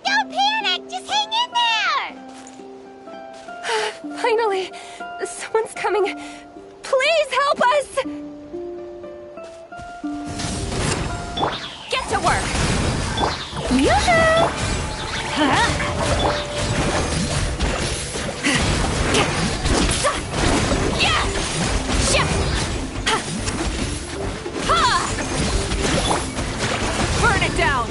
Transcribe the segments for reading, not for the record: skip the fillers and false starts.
Don't panic! Just hang in there! Finally! Someone's coming! Please help us! Get to work! Yoo-hoo! Burn it down!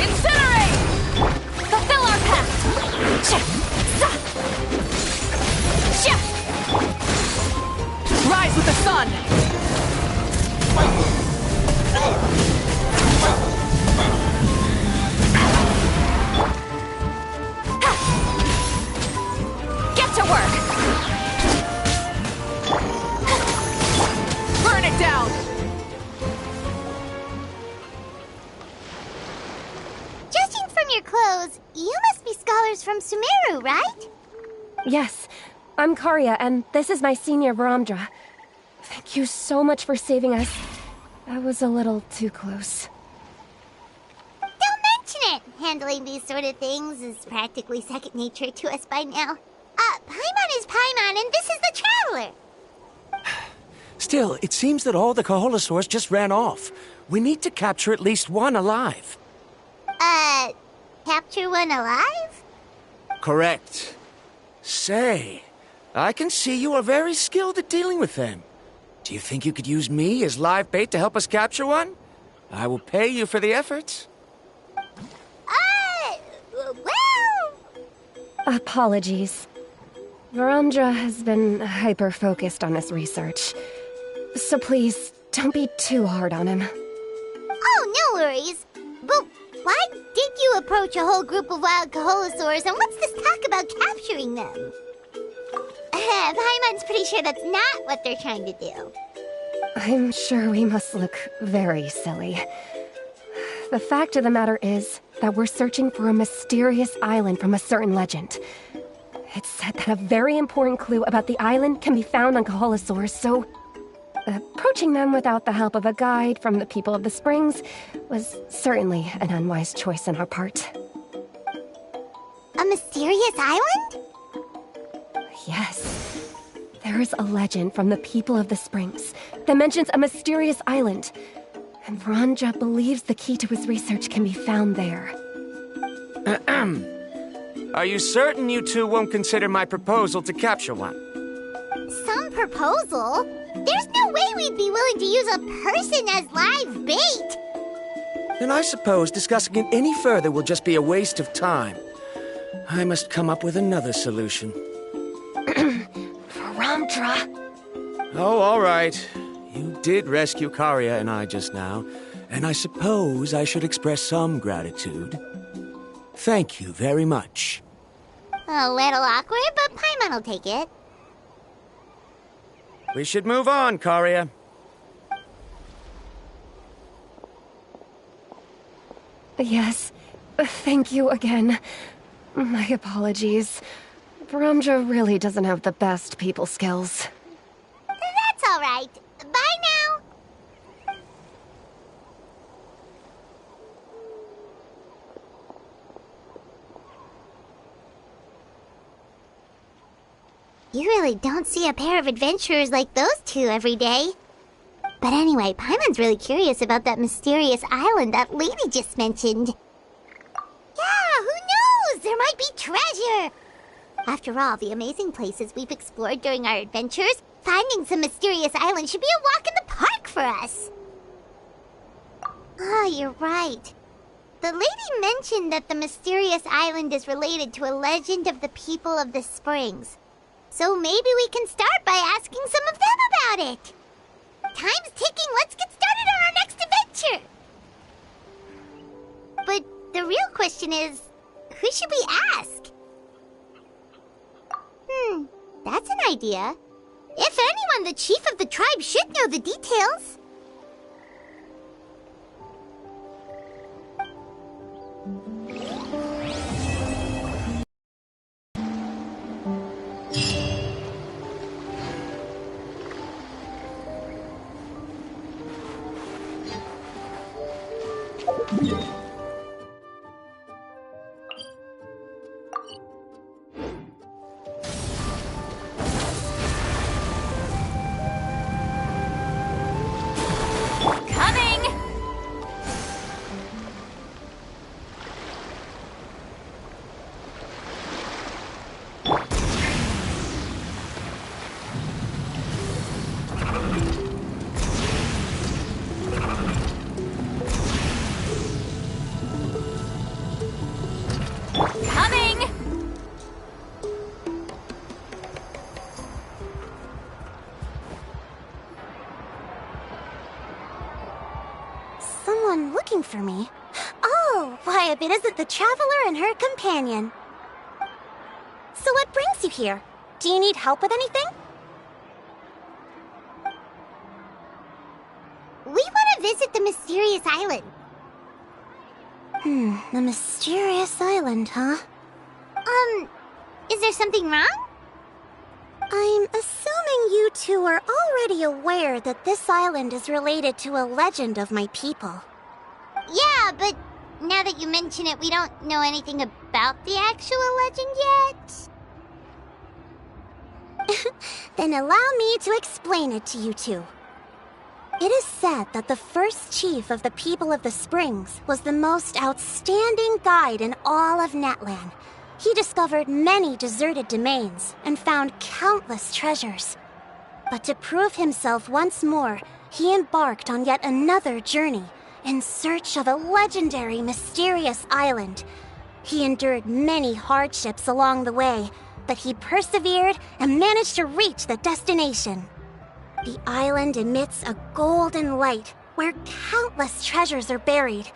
Incinerate! Fulfill our pact! Rise with the sun! Get to work! Burn it down! clothes, you must be scholars from Sumeru, right? Yes, I'm Karya, and this is my senior Varamdra. Thank you so much for saving us. That was a little too close. Don't mention it! Handling these sort of things is practically second nature to us by now. Paimon is Paimon, and this is the Traveler! Still, it seems that all the Kaholosaurs just ran off. We need to capture at least one alive. Capture one alive? Correct. Say, I can see you are very skilled at dealing with them. Do you think you could use me as live bait to help us capture one? I will pay you for the efforts. Well... Apologies. Varamdra has been hyper-focused on his research. So please, don't be too hard on him. Oh, no worries. But why did you approach a whole group of wild Kaholosaurs, and what's this talk about capturing them? Paimon's pretty sure that's not what they're trying to do. I'm sure we must look very silly. The fact of the matter is that we're searching for a mysterious island from a certain legend. It's said that a very important clue about the island can be found on Kaholosaurs, so approaching them without the help of a guide from the people of the Springs was certainly an unwise choice on our part. A mysterious island? Yes. There is a legend from the people of the Springs that mentions a mysterious island, and Varamdra believes the key to his research can be found there. Are you certain you two won't consider my proposal to capture one? Some proposal? There's no way we'd be willing to use a person as live bait! Then I suppose discussing it any further will just be a waste of time. I must come up with another solution. Varamdra! Oh, all right. You did rescue Karya and I just now, and I suppose I should express some gratitude. Thank you very much. A little awkward, but Paimon will take it. We should move on, Karya. Yes, thank you again. My apologies. Varamdra really doesn't have the best people skills. That's all right. Bye now. You really don't see a pair of adventurers like those two every day. But anyway, Paimon's really curious about that mysterious island that lady just mentioned. Yeah, who knows? There might be treasure! After all the amazing places we've explored during our adventures, finding some mysterious island should be a walk in the park for us. Oh, you're right. The lady mentioned that the mysterious island is related to a legend of the people of the Springs. So maybe we can start by asking some of them about it. Time's ticking, let's get started on our next adventure! But the real question is, who should we ask? That's an idea. If anyone, the chief of the tribe should know the details. Someone looking for me? Oh, why, if it isn't the Traveler and her companion. So what brings you here? Do you need help with anything? We want to visit the mysterious island. The mysterious island, huh? Is there something wrong? I'm assuming you two are already aware that this island is related to a legend of my people. Yeah, but now that you mention it, we don't know anything about the actual legend yet. Then allow me to explain it to you two. It is said that the first chief of the people of the Springs was the most outstanding guide in all of Natlan. He discovered many deserted domains and found countless treasures. But to prove himself once more, he embarked on yet another journey in search of a legendary, mysterious island. He endured many hardships along the way, but he persevered and managed to reach the destination. The island emits a golden light where countless treasures are buried.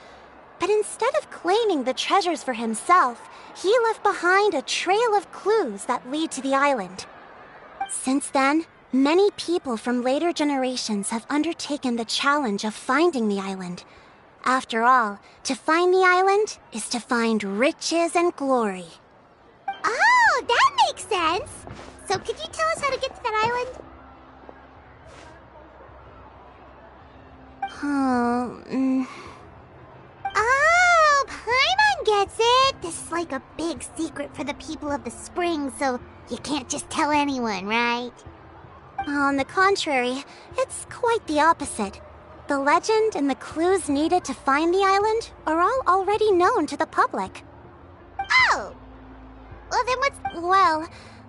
But instead of claiming the treasures for himself, he left behind a trail of clues that lead to the island. Since then, many people from later generations have undertaken the challenge of finding the island. After all, to find the island is to find riches and glory. Oh, that makes sense! So could you tell us how to get to that island? Oh, Paimon gets it! This is like a big secret for the people of the Springs, so you can't just tell anyone, right? On the contrary, it's quite the opposite. The legend and the clues needed to find the island are all already known to the public. Oh! Well, then what's... Well,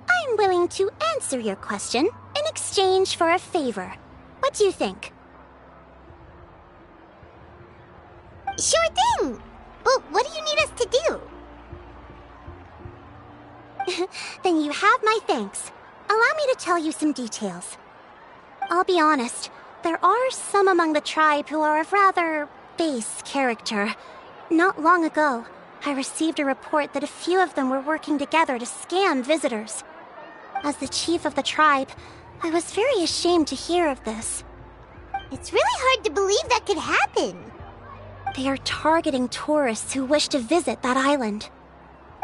I'm willing to answer your question in exchange for a favor. What do you think? Sure thing! But what do you need us to do? Then you have my thanks. Allow me to tell you some details. I'll be honest, there are some among the tribe who are of rather base character. Not long ago, I received a report that a few of them were working together to scam visitors. As the chief of the tribe, I was very ashamed to hear of this. It's really hard to believe that could happen. They are targeting tourists who wish to visit that island.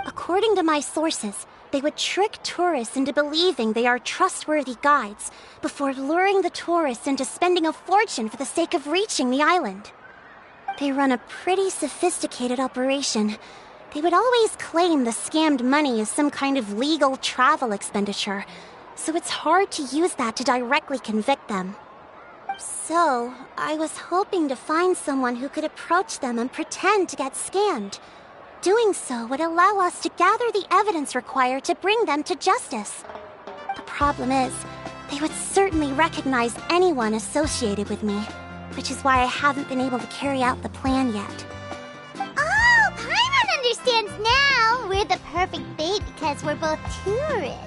According to my sources, they would trick tourists into believing they are trustworthy guides before luring the tourists into spending a fortune for the sake of reaching the island. They run a pretty sophisticated operation. They would always claim the scammed money is some kind of legal travel expenditure, so it's hard to use that to directly convict them. So, I was hoping to find someone who could approach them and pretend to get scammed. Doing so would allow us to gather the evidence required to bring them to justice. The problem is, they would certainly recognize anyone associated with me, which is why I haven't been able to carry out the plan yet. Oh, Paimon understands now! We're the perfect bait because we're both tourists.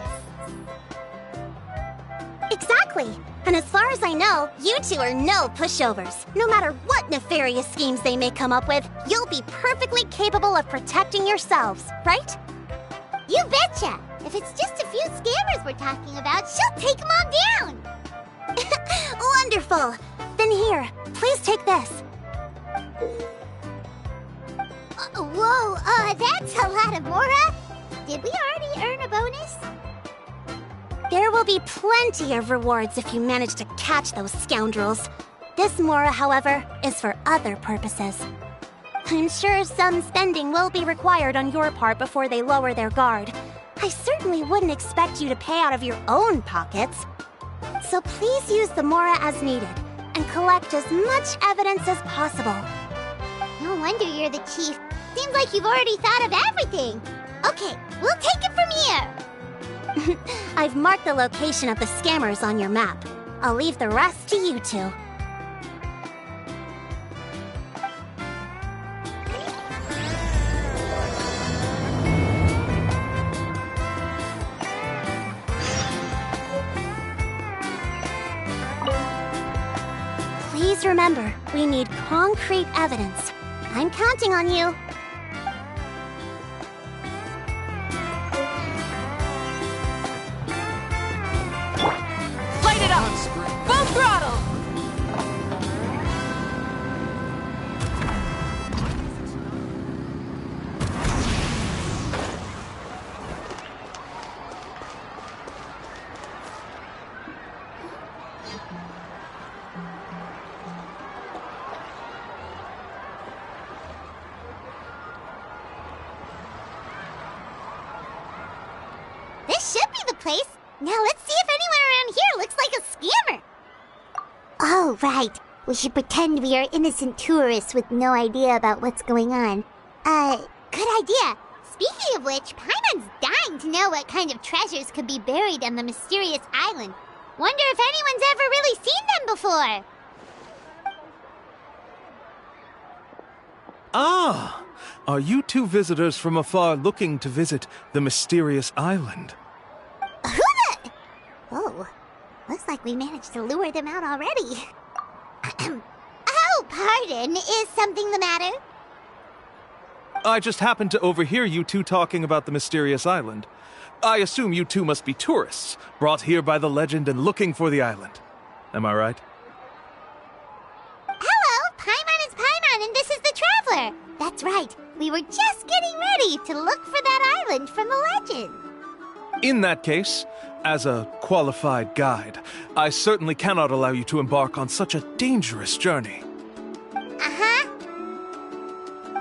Exactly! And as far as I know, you two are no pushovers. No matter what nefarious schemes they may come up with, you'll be perfectly capable of protecting yourselves, right? You betcha! If it's just a few scammers we're talking about, she'll take them all down! Wonderful! Then here, please take this. Whoa, that's a lot of Mora! Did we already earn a bonus? There will be plenty of rewards if you manage to catch those scoundrels. This Mora, however, is for other purposes. I'm sure some spending will be required on your part before they lower their guard. I certainly wouldn't expect you to pay out of your own pockets. So please use the Mora as needed, and collect as much evidence as possible. No wonder you're the chief. Seems like you've already thought of everything. Okay, we'll take it from here. I've marked the location of the scammers on your map. I'll leave the rest to you two. Please remember, we need concrete evidence. I'm counting on you. Light it up! Full throttle! place. Now let's see if anyone around here looks like a scammer. Oh, right. We should pretend we are innocent tourists with no idea about what's going on. Good idea. Speaking of which, Paimon's dying to know what kind of treasures could be buried on the mysterious island. Wonder if anyone's ever really seen them before. Ah! Are you two visitors from afar looking to visit the mysterious island? Who the... Oh, looks like we managed to lure them out already. Oh, pardon. Is something the matter? I just happened to overhear you two talking about the mysterious island. I assume you two must be tourists, brought here by the legend and looking for the island. Am I right? Hello, Paimon is Paimon, and this is the Traveler. That's right. We were just getting ready to look for that island from the legend. In that case, as a qualified guide, I certainly cannot allow you to embark on such a dangerous journey. Uh-huh.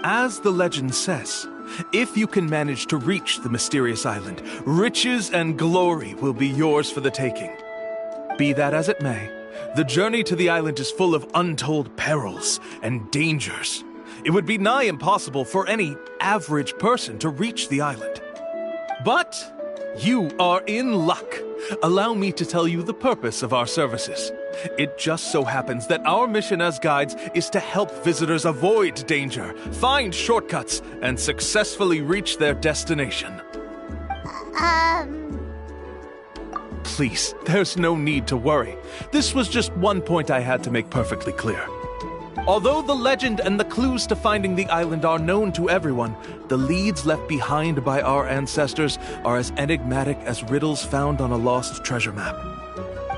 As the legend says, if you can manage to reach the mysterious island, riches and glory will be yours for the taking. Be that as it may, the journey to the island is full of untold perils and dangers. It would be nigh impossible for any average person to reach the island. But you are in luck. Allow me to tell you the purpose of our services. It just so happens that our mission as guides is to help visitors avoid danger, find shortcuts, and successfully reach their destination. Please, there's no need to worry. This was just one point I had to make perfectly clear. Although the legend and the clues to finding the island are known to everyone, the leads left behind by our ancestors are as enigmatic as riddles found on a lost treasure map.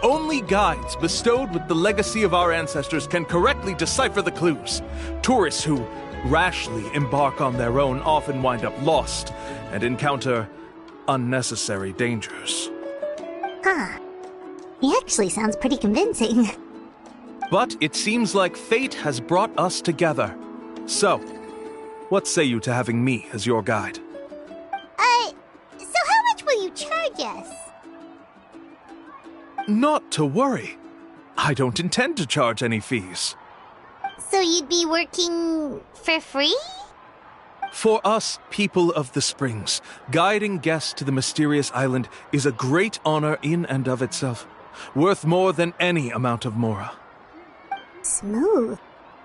Only guides bestowed with the legacy of our ancestors can correctly decipher the clues. Tourists who rashly embark on their own often wind up lost and encounter unnecessary dangers. Huh. He actually sounds pretty convincing. But it seems like fate has brought us together. So, what say you to having me as your guide? So how much will you charge us? Not to worry. I don't intend to charge any fees. So you'd be working for free? For us, people of the Springs, guiding guests to the mysterious island is a great honor in and of itself, worth more than any amount of mora. Smooth.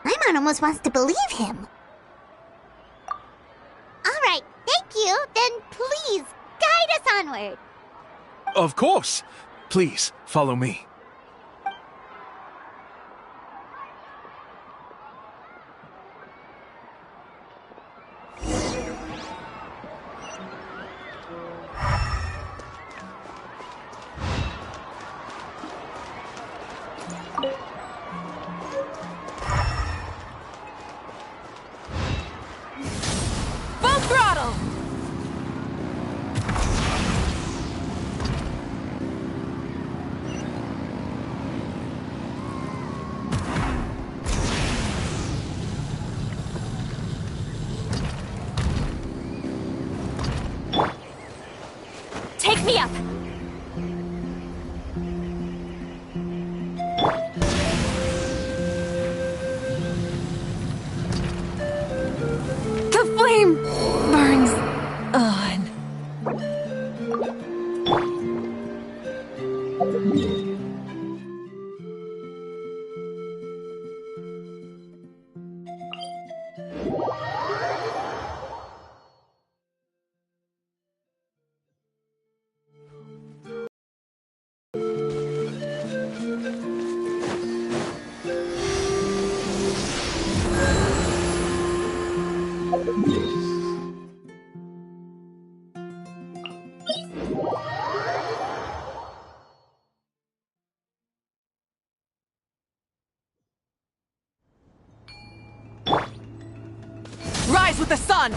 Paimon almost wants to believe him. All right, thank you. Then please, guide us onward. Of course. Please, follow me. Full throttle! Take me up! The flame burns on. Rise with the sun!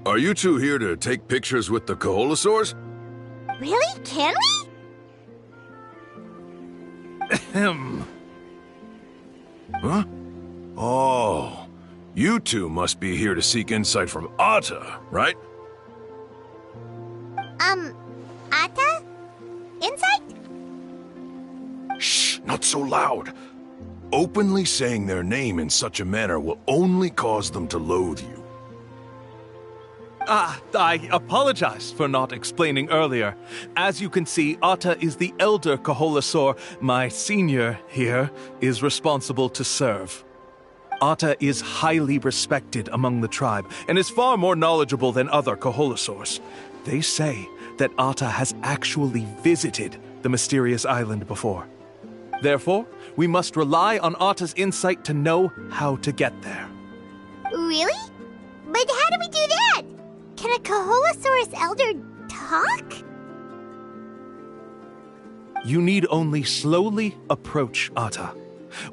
Are you two here to take pictures with the Koholosaurs? Really? Can we? Ahem. Huh? Oh, you two must be here to seek insight from Atta, right? Atta? Insight? Shh, not so loud. Openly saying their name in such a manner will only cause them to loathe you. I apologize for not explaining earlier. As you can see, Atta is the elder Koholosaur. My senior here is responsible to serve. Atta is highly respected among the tribe and is far more knowledgeable than other Koholosaurs. They say that Atta has actually visited the mysterious island before. Therefore, we must rely on Atta's insight to know how to get there. Really? But how do we do that? Can a Koholosaurus elder talk? You need only slowly approach Atta.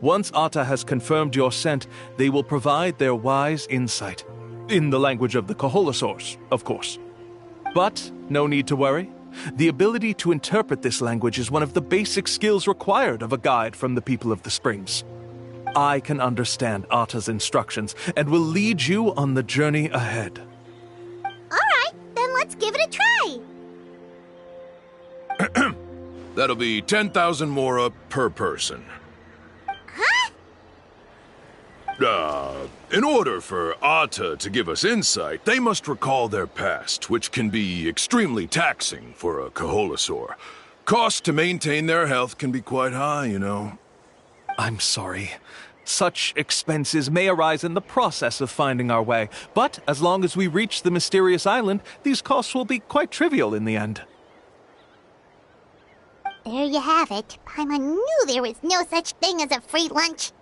Once Atta has confirmed your scent, they will provide their wise insight. In the language of the Koholosaurs, of course. But no need to worry. The ability to interpret this language is one of the basic skills required of a guide from the people of the Springs. I can understand Atta's instructions and will lead you on the journey ahead. Alright, then let's give it a try. That'll be 10,000 mora per person. Huh? In order for Atta to give us insight, they must recall their past, which can be extremely taxing for a Koholosaur. Costs to maintain their health can be quite high, you know. I'm sorry. Such expenses may arise in the process of finding our way, but as long as we reach the mysterious island, these costs will be quite trivial in the end. There you have it. Paimon knew there was no such thing as a free lunch.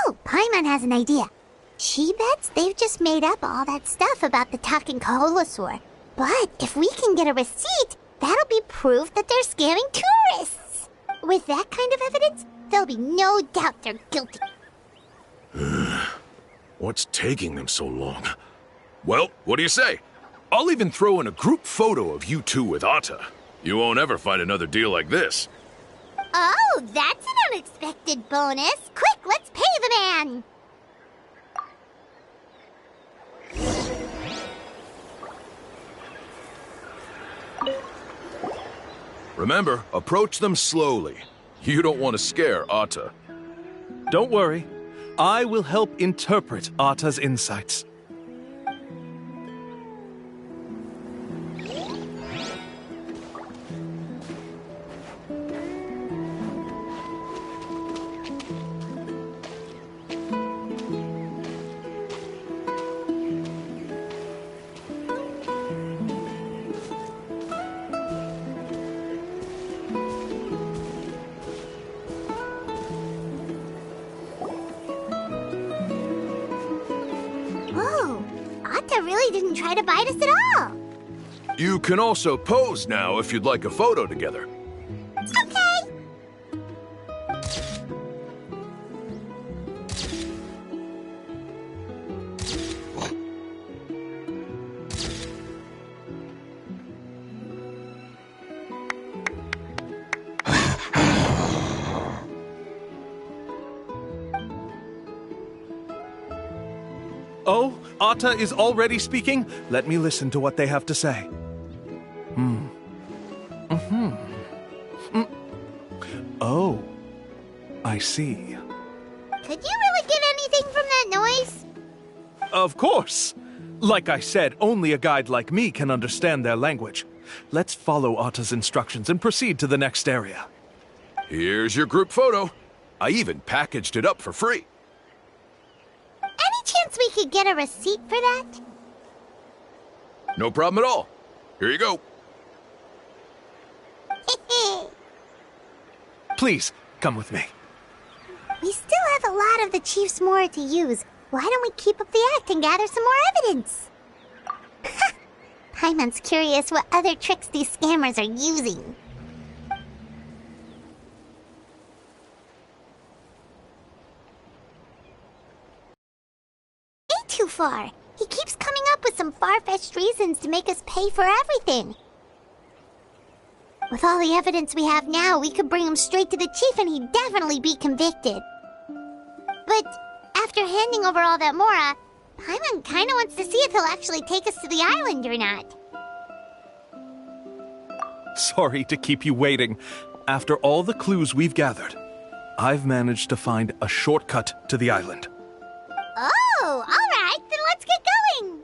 Oh, Paimon has an idea. She bets they've just made up all that stuff about the talking Koholosaur. But if we can get a receipt, that'll be proof that they're scamming tourists. With that kind of evidence, there'll be no doubt they're guilty. What's taking them so long? Well, what do you say? I'll even throw in a group photo of you two with Atta. You won't ever find another deal like this. Oh, that's an unexpected bonus. Quick, let's pay the man. Remember, approach them slowly. You don't want to scare Atta. Don't worry. I will help interpret Atta's insights. Whoa, Atta really didn't try to bite us at all. You can also pose now if you'd like a photo together. Okay. Oh, Atta is already speaking? Let me listen to what they have to say. Oh, I see. Could you really get anything from that noise? Of course. Like I said, only a guide like me can understand their language. Let's follow Atta's instructions and proceed to the next area. Here's your group photo. I even packaged it up for free. Any chance we could get a receipt for that? No problem at all. Here you go. Please, come with me. We still have a lot of the Chief's more to use. Why don't we keep up the act and gather some more evidence? Paimon's curious what other tricks these scammers are using. Ain't too far. He keeps coming up with some far-fetched reasons to make us pay for everything. With all the evidence we have now, we could bring him straight to the chief and he'd definitely be convicted. But after handing over all that Mora, Paimon kinda wants to see if he'll actually take us to the island or not. Sorry to keep you waiting. After all the clues we've gathered, I've managed to find a shortcut to the island. Oh, alright, then let's get going!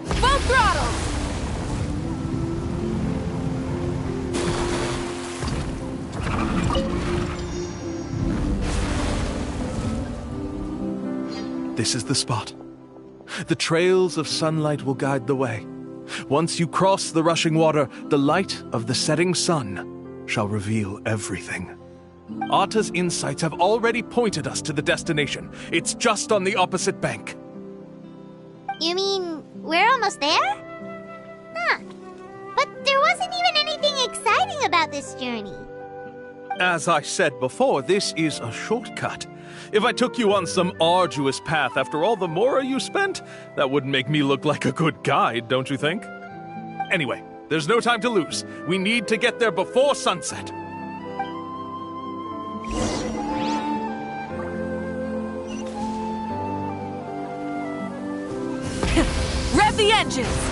Full throttle! This is the spot. The trails of sunlight will guide the way. Once you cross the rushing water, the light of the setting sun shall reveal everything. Atta's insights have already pointed us to the destination. It's just on the opposite bank. You mean, we're almost there? Huh. But there wasn't even anything exciting about this journey. As I said before, this is a shortcut. If I took you on some arduous path after all the Mora you spent, that wouldn't make me look like a good guide, don't you think? Anyway, there's no time to lose. We need to get there before sunset. Rev the engines!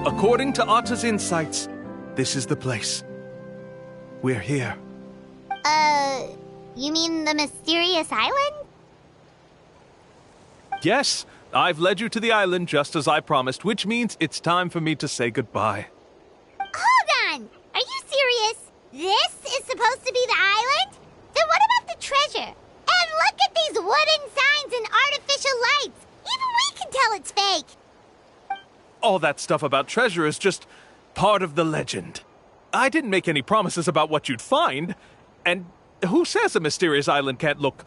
According to Atta's insights, this is the place. We're here. You mean the mysterious island? Yes, I've led you to the island just as I promised, which means it's time for me to say goodbye. Hold on! Are you serious? This is supposed to be the island? Then what about the treasure? And look at these wooden signs and artificial lights! Even we can tell it's fake! All that stuff about treasure is just part of the legend. I didn't make any promises about what you'd find. And who says a mysterious island can't look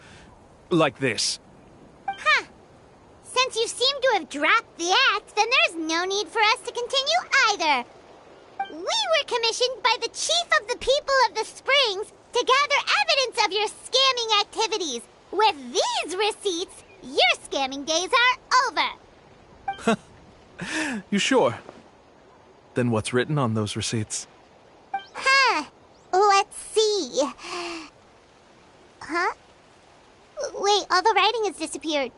like this? Huh. Since you seem to have dropped the act, then there's no need for us to continue either. We were commissioned by the chief of the people of the Springs to gather evidence of your scamming activities. With these receipts, your scamming days are over. You sure? Then what's written on those receipts? Huh. Let's see. Huh? Wait, all the writing has disappeared.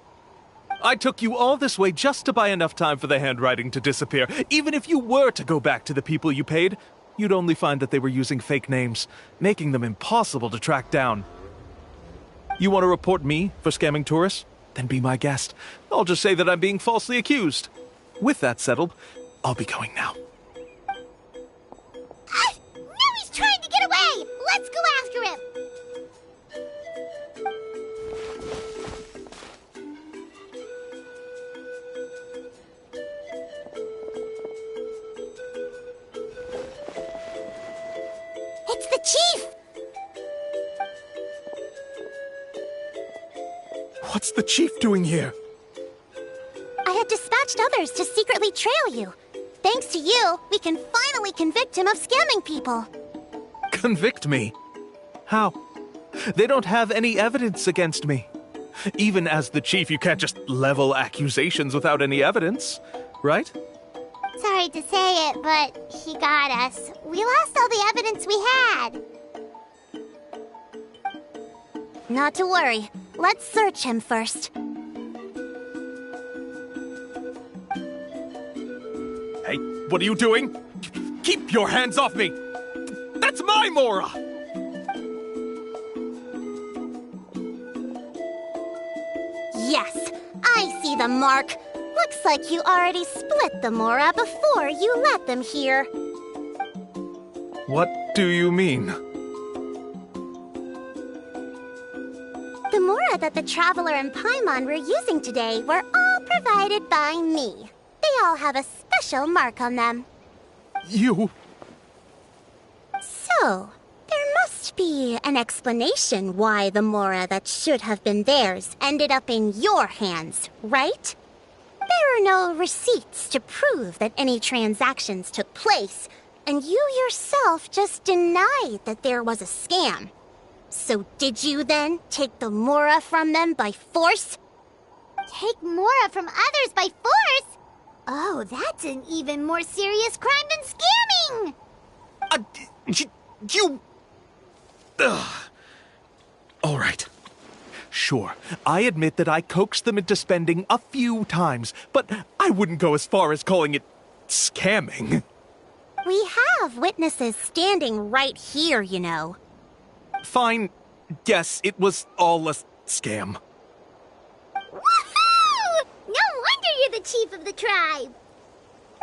I took you all this way just to buy enough time for the handwriting to disappear. Even if you were to go back to the people you paid, you'd only find that they were using fake names, making them impossible to track down. You want to report me for scamming tourists? Then be my guest. I'll just say that I'm being falsely accused. With that settled, I'll be going now. Now he's trying to get away! Let's go after him! It's the chief! What's the chief doing here? I had dispatched others to secretly trail you. Thanks to you, we can finally convict him of scamming people. Convict me? How? They don't have any evidence against me. Even as the chief, you can't just level accusations without any evidence, right? Sorry to say it, but he got us. We lost all the evidence we had. Not to worry. Let's search him first. Hey, what are you doing? Keep your hands off me! That's my Mora! Yes, I see the mark. Looks like you already split the Mora before you let them here. What do you mean? The Mora that the Traveler and Paimon were using today were all provided by me. They all have a special mark on them. You... So, there must must be an explanation why the Mora that should have been theirs ended up in your hands, right? There are no receipts to prove that any transactions took place, and you yourself just denied that there was a scam. So did you then take the Mora from them by force? Take Mora from others by force? Oh, that's an even more serious crime than scamming! You... Ugh. All right. Sure, I admit that I coaxed them into spending a few times, but I wouldn't go as far as calling it scamming. We have witnesses standing right here, you know. Fine. Yes, it was all a scam. Woohoo! No wonder you're the chief of the tribe!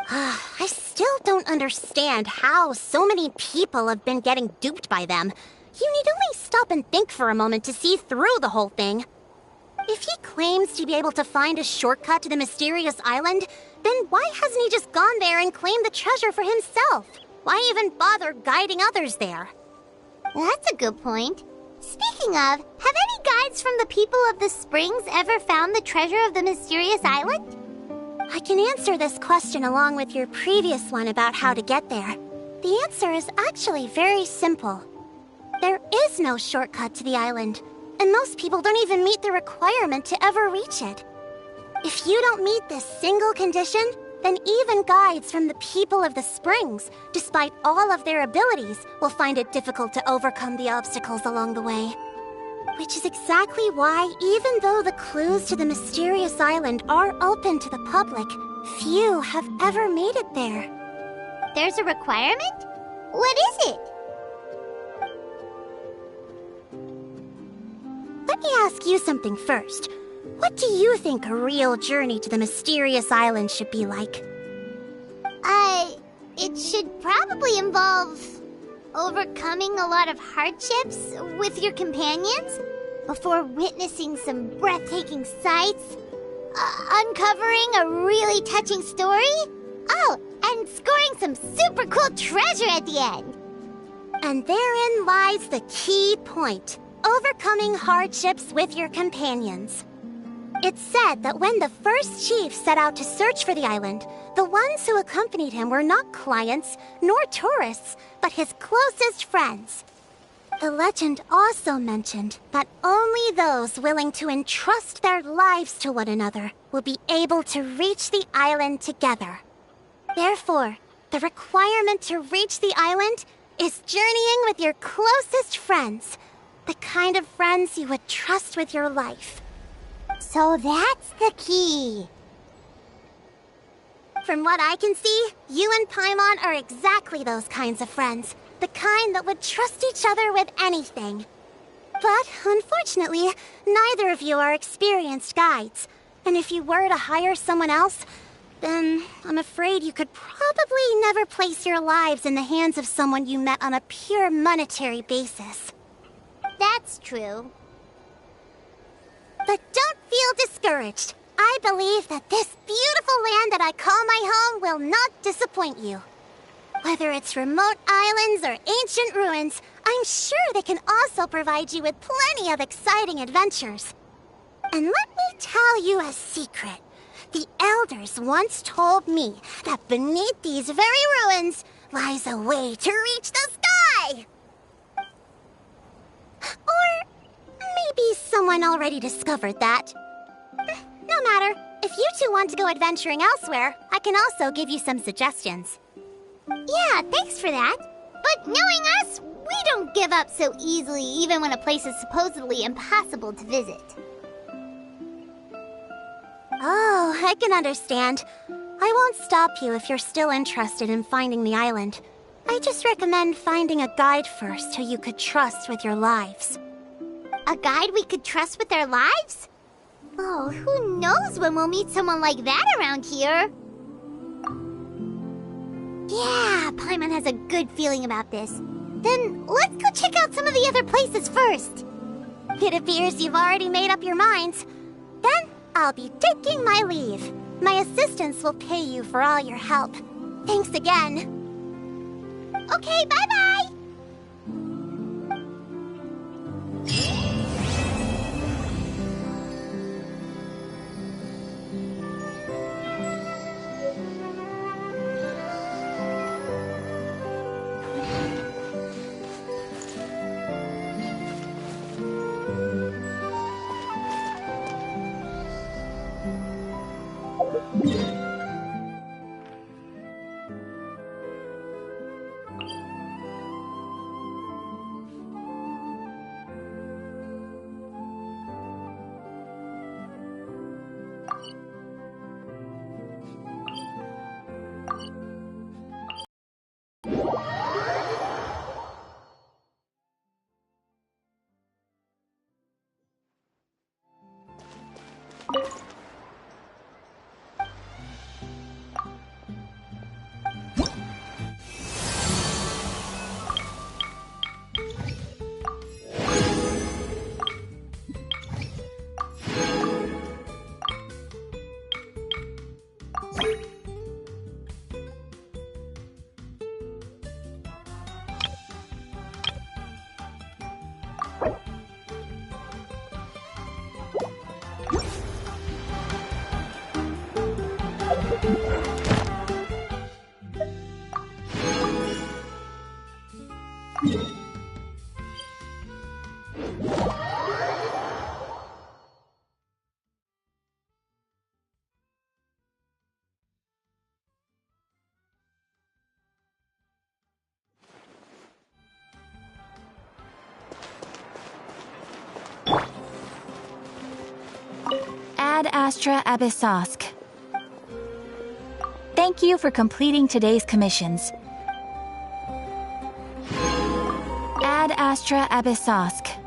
I still don't understand how so many people have been getting duped by them. You need only stop and think for a moment to see through the whole thing. If he claims to be able to find a shortcut to the mysterious island, then why hasn't he just gone there and claimed the treasure for himself? Why even bother guiding others there? That's a good point. Speaking of, have any guides from the people of the springs ever found the treasure of the mysterious island? I can answer this question along with your previous one about how to get there. The answer is actually very simple. There is no shortcut to the island, and most people don't even meet the requirement to ever reach it. If you don't meet this single condition, then even guides from the people of the springs, despite all of their abilities, will find it difficult to overcome the obstacles along the way. Which is exactly why, even though the clues to the mysterious island are open to the public, few have ever made it there. There's a requirement? What is it? Let me ask you something first. What do you think a real journey to the mysterious island should be like? It should probably involve overcoming a lot of hardships with your companions before witnessing some breathtaking sights, uncovering a really touching story, and scoring some super cool treasure at the end. And therein lies the key point. Overcoming hardships with your companions. It's said that when the first chief set out to search for the island, the ones who accompanied him were not clients nor tourists, but his closest friends. The legend also mentioned that only those willing to entrust their lives to one another will be able to reach the island together. Therefore, the requirement to reach the island is journeying with your closest friends. The kind of friends you would trust with your life. So that's the key. From what I can see, you and Paimon are exactly those kinds of friends. The kind that would trust each other with anything. But, unfortunately, neither of you are experienced guides. And if you were to hire someone else, then I'm afraid you could probably never place your lives in the hands of someone you met on a pure monetary basis. That's true. But don't feel discouraged. I believe that this beautiful land that I call my home will not disappoint you. Whether it's remote islands or ancient ruins, I'm sure they can also provide you with plenty of exciting adventures. And let me tell you a secret. The elders once told me that beneath these very ruins lies a way to reach the sky. Or maybe someone already discovered that. No matter. If you two want to go adventuring elsewhere, I can also give you some suggestions. Yeah, thanks for that. But knowing us, we don't give up so easily even when a place is supposedly impossible to visit. Oh, I can understand. I won't stop you if you're still interested in finding the island. I just recommend finding a guide first who you could trust with your lives. A guide we could trust with our lives? Oh, who knows when we'll meet someone like that around here? Yeah, Paimon has a good feeling about this. Then let's go check out some of the other places first. It appears you've already made up your minds. Then I'll be taking my leave. My assistants will pay you for all your help. Thanks again. Okay, bye-bye! Ad Astra Abyssosk. Thank you for completing today's commissions. Ad Astra Abyssosk.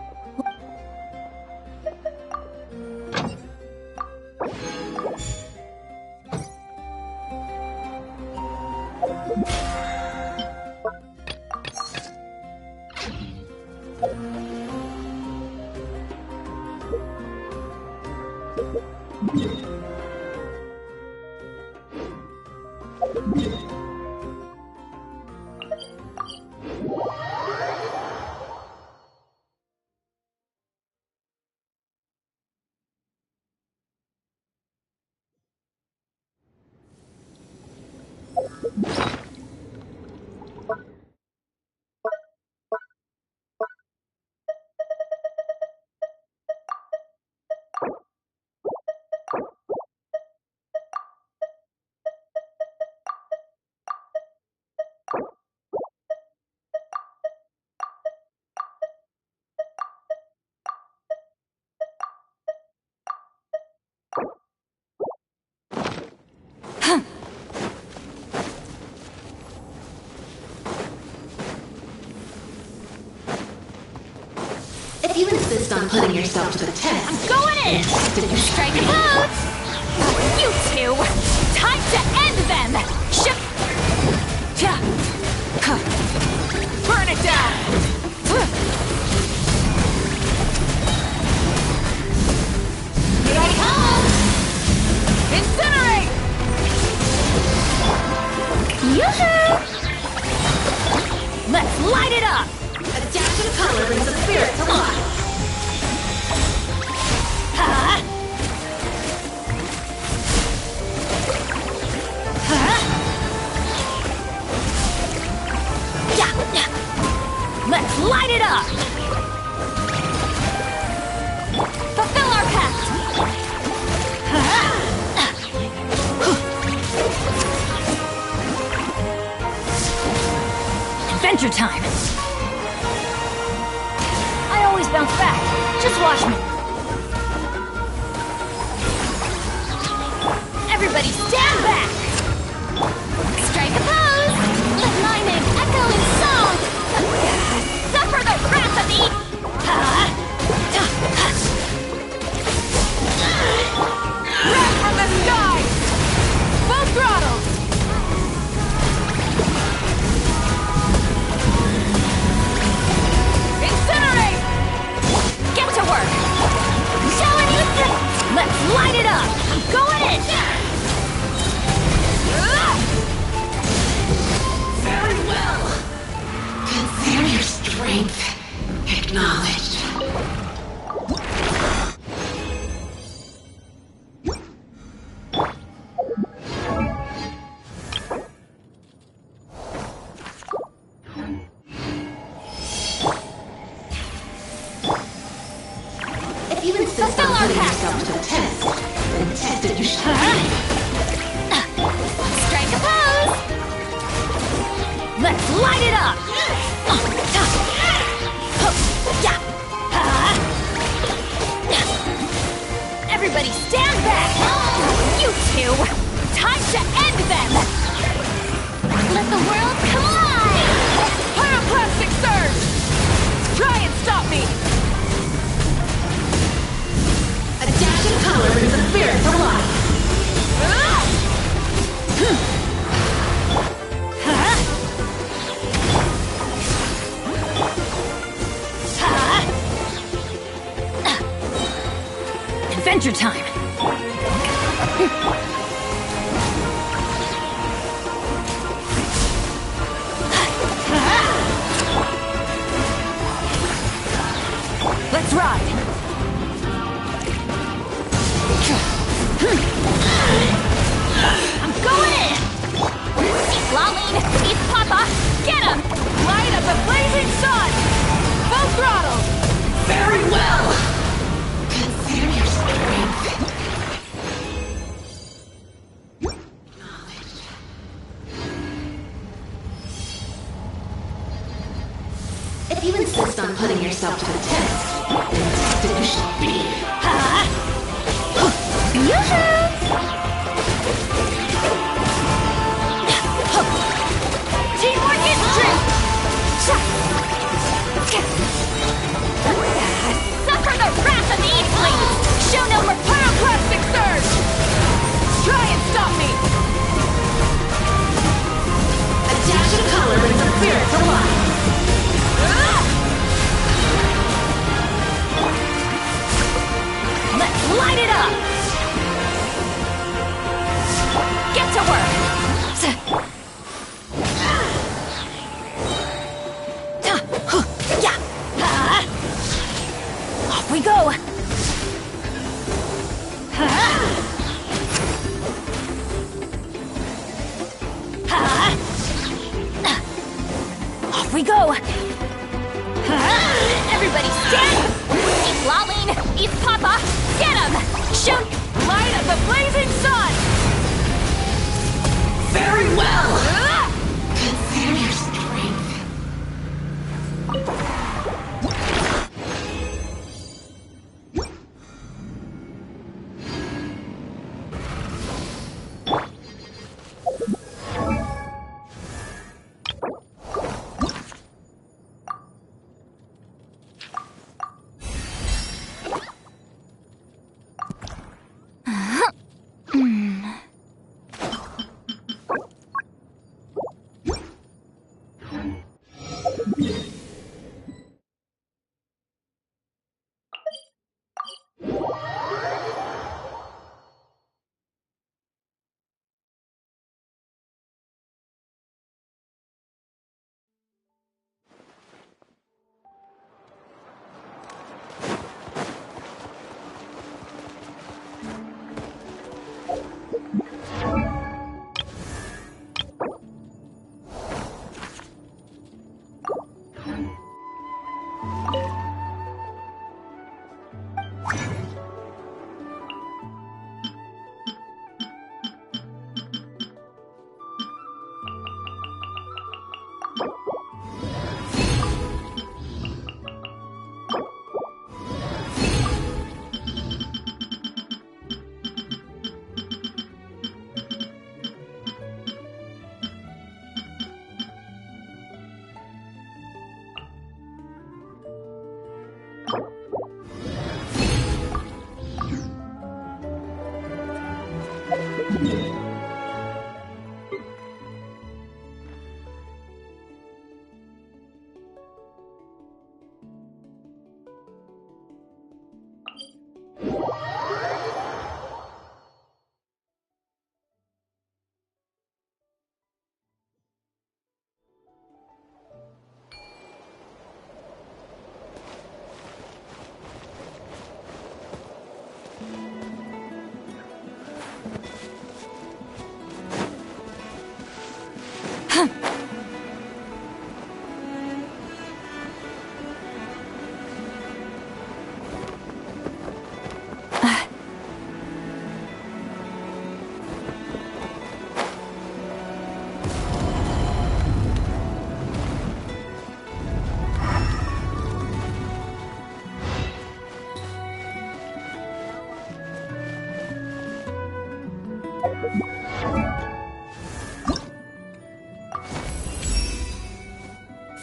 If you insist on putting yourself to the test, I'm going in! Strike a pose! You two! Time to end them! Ship! Burn it down! here I come! Incinerate! Yoo-hoo! Let's light it up! Adaptive color brings the spirit to life. Huh? Huh? Yeah. Let's light it up! Fulfill our pact! Adventure time! I always bounce back. Just watch me. Everybody stand back! Strike a pose! Let my name echo in song! Suffer the wrath of the... Wrath from the sky! Full throttle! Incinerate! Get to work! Showing you this! Let's light it up! I'm going in! Very well. Consider your strength acknowledged. If you insist on putting yourself to the test, then test it you shall. Strike a pose! Let's light it up! Everybody stand back! You two! Time to end them! Let the world collide! Pyroclastic surge! Try and stop me! Adaptive color brings the spirit Adventure time! Let's ride! I'm going in! Lolene, Eat Papa, get him! Light up the blazing sun! Full throttle! Very well! Consider your strength. If you insist on putting yourself to the test, then tested you shall be. Teamwork is true! Suffer the wrath of the Eatlings! Show no more pyroclastic surge! Try and stop me! A dash of color brings the spirit to life. Let's light it up! Get to work! Off we go! Off we go! Everybody stand! Eat Lolene! Eat Papa! Get him! Shoot! Light of the blazing sun! Very well! Consider your strength.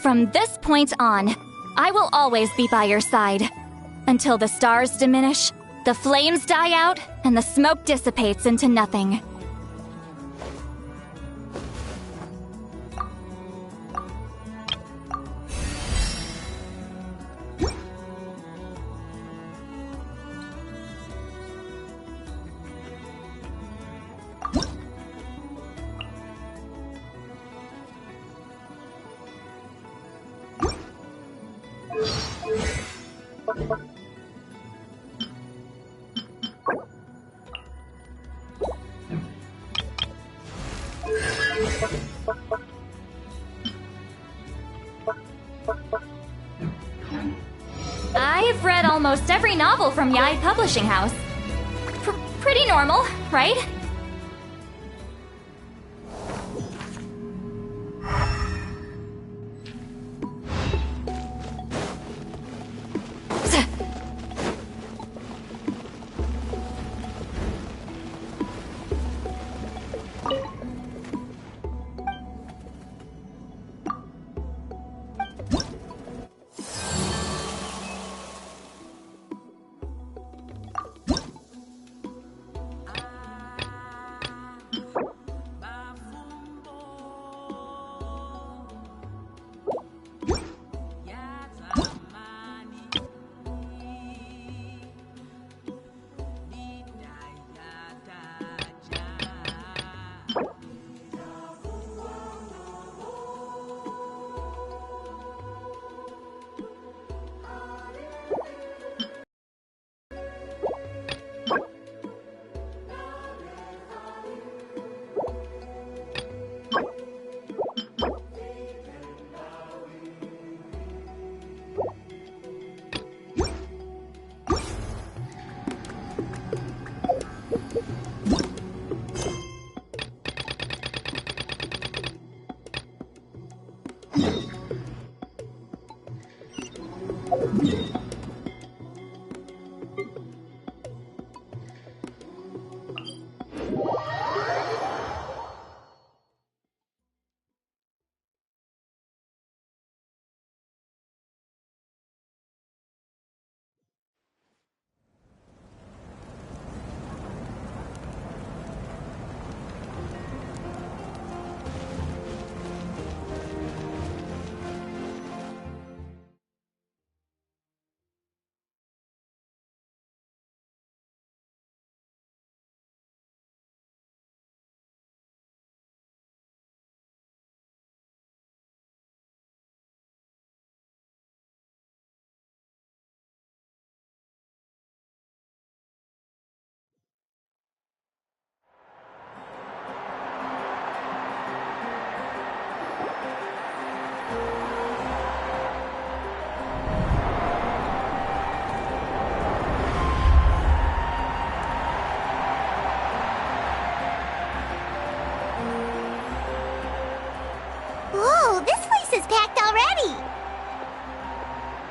From this point on, I will always be by your side. Until the stars diminish, the flames die out, and the smoke dissipates into nothing. almost every novel from Yai Publishing House. Pretty normal, right?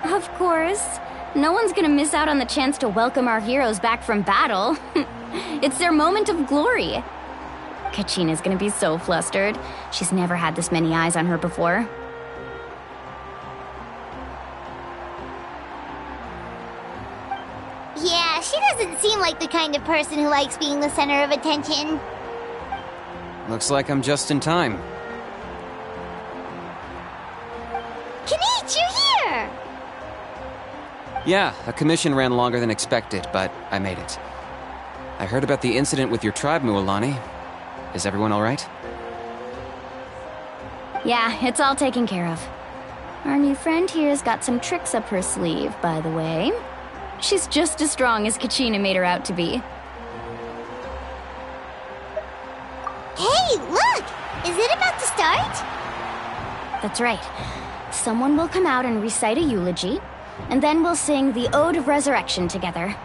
Of course. No one's gonna miss out on the chance to welcome our heroes back from battle. It's their moment of glory. Kachina's gonna be so flustered. She's never had this many eyes on her before. Yeah, she doesn't seem like the kind of person who likes being the center of attention. Looks like I'm just in time. Kinich, you're here! Yeah, a commission ran longer than expected, but I made it. I heard about the incident with your tribe, Mualani. Is everyone alright? Yeah, it's all taken care of. Our new friend here's got some tricks up her sleeve, by the way. She's just as strong as Kachina made her out to be. Hey, look! Is it about to start? That's right. Someone will come out and recite a eulogy, and then we'll sing the Ode of Resurrection together.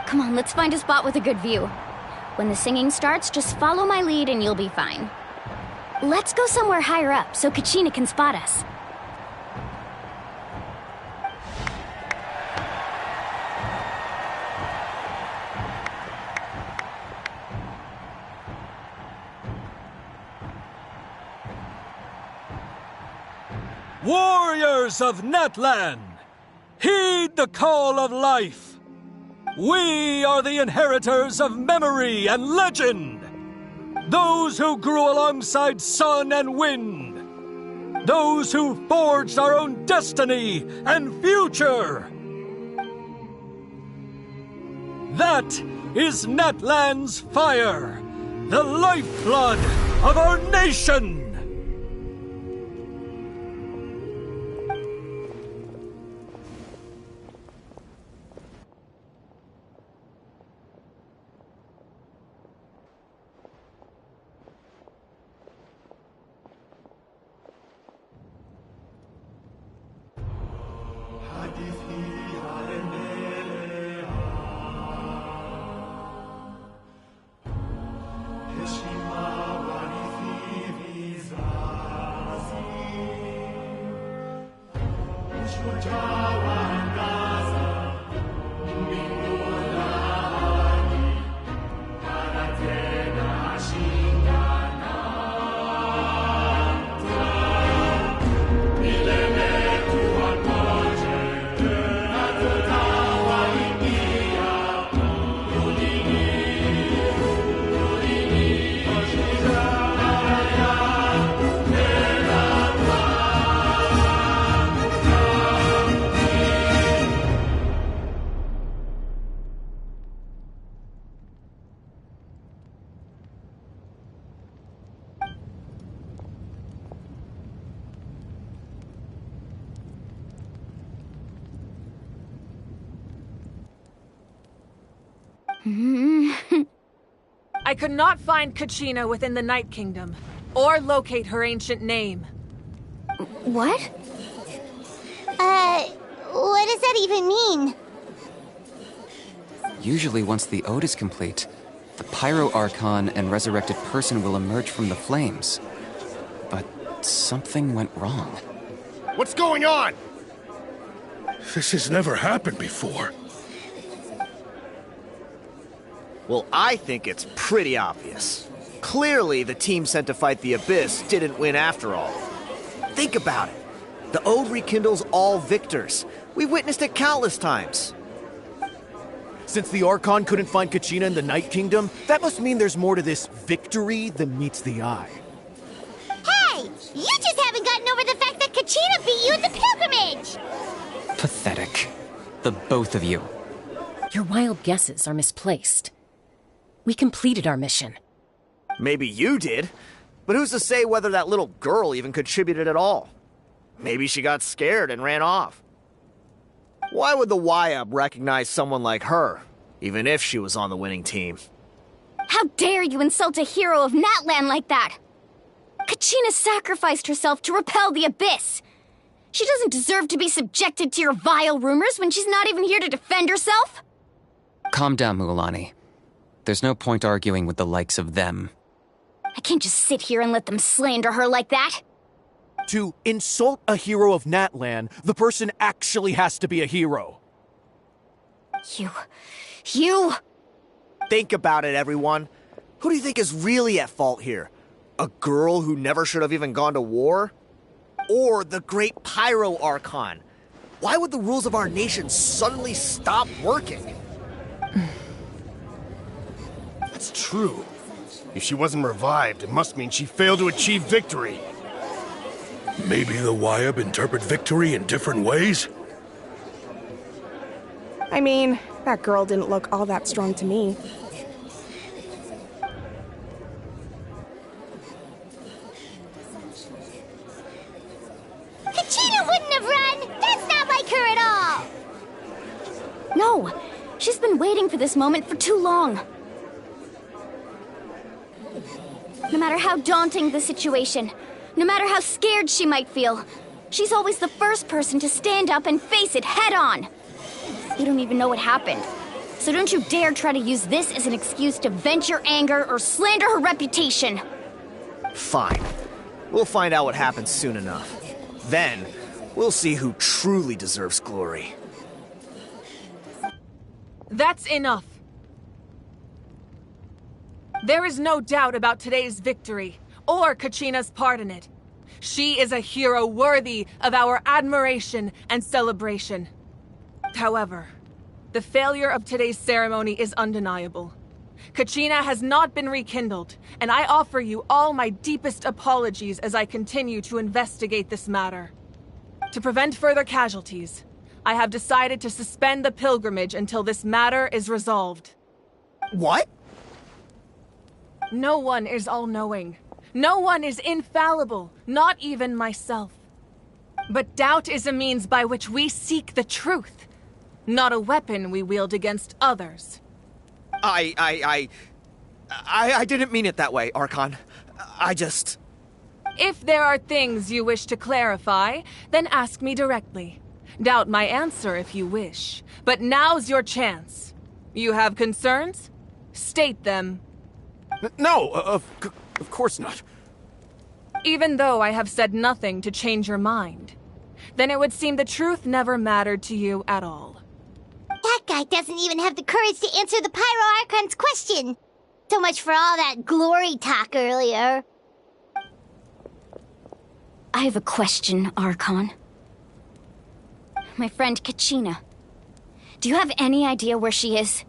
Come on, let's find a spot with a good view. When the singing starts, just follow my lead and you'll be fine. Let's go somewhere higher up so Kachina can spot us. Warriors of Natlan, heed the call of life. We are the inheritors of memory and legend. Those who grew alongside sun and wind. Those who forged our own destiny and future. That is Natlan's fire, the lifeblood of our nation. I could not find Kachina within the Night Kingdom, or locate her ancient name. What? What does that even mean? Usually once the ode is complete, the Pyro Archon and resurrected person will emerge from the flames. But something went wrong. What's going on? This has never happened before. Well, I think it's pretty obvious. Clearly, the team sent to fight the Abyss didn't win after all. Think about it. The Ode rekindles all victors. We've witnessed it countless times. Since the Archon couldn't find Kachina in the Night Kingdom, that must mean there's more to this victory than meets the eye. Hey! You just haven't gotten over the fact that Kachina beat you at the pilgrimage! Pathetic. The both of you. Your wild guesses are misplaced. We completed our mission. Maybe you did, but who's to say whether that little girl even contributed at all? Maybe she got scared and ran off. Why would the YUB recognize someone like her, even if she was on the winning team? How dare you insult a hero of Natlan like that? Kachina sacrificed herself to repel the Abyss. She doesn't deserve to be subjected to your vile rumors when she's not even here to defend herself. Calm down, Mualani. There's no point arguing with the likes of them. I can't just sit here and let them slander her like that. To insult a hero of Natlan, the person actually has to be a hero. You... Think about it, everyone. Who do you think is really at fault here? A girl who never should have even gone to war? Or the great Pyro Archon? Why would the rules of our nation suddenly stop working? That's true. If she wasn't revived, it must mean she failed to achieve victory. Maybe the YUB interpret victory in different ways? I mean, that girl didn't look all that strong to me. Kachina wouldn't have run! That's not like her at all! No, she's been waiting for this moment for too long. No matter how daunting the situation, no matter how scared she might feel, she's always the first person to stand up and face it head on. You don't even know what happened, so don't you dare try to use this as an excuse to vent your anger or slander her reputation. Fine. We'll find out what happens soon enough. Then, we'll see who truly deserves glory. That's enough. There is no doubt about today's victory, or Kachina's part in it. She is a hero worthy of our admiration and celebration. However, the failure of today's ceremony is undeniable. Kachina has not been rekindled, and I offer you all my deepest apologies as I continue to investigate this matter. To prevent further casualties, I have decided to suspend the pilgrimage until this matter is resolved. What? No one is all-knowing. No one is infallible, not even myself. But doubt is a means by which we seek the truth, not a weapon we wield against others. I didn't mean it that way, Archon. If there are things you wish to clarify, then ask me directly. Doubt my answer if you wish. But now's your chance. You have concerns? State them. No, of course not. Even though I have said nothing to change your mind, then it would seem the truth never mattered to you at all. That guy doesn't even have the courage to answer the Pyro Archon's question. So much for all that glory talk earlier. I have a question, Archon. My friend Kachina. Do you have any idea where she is?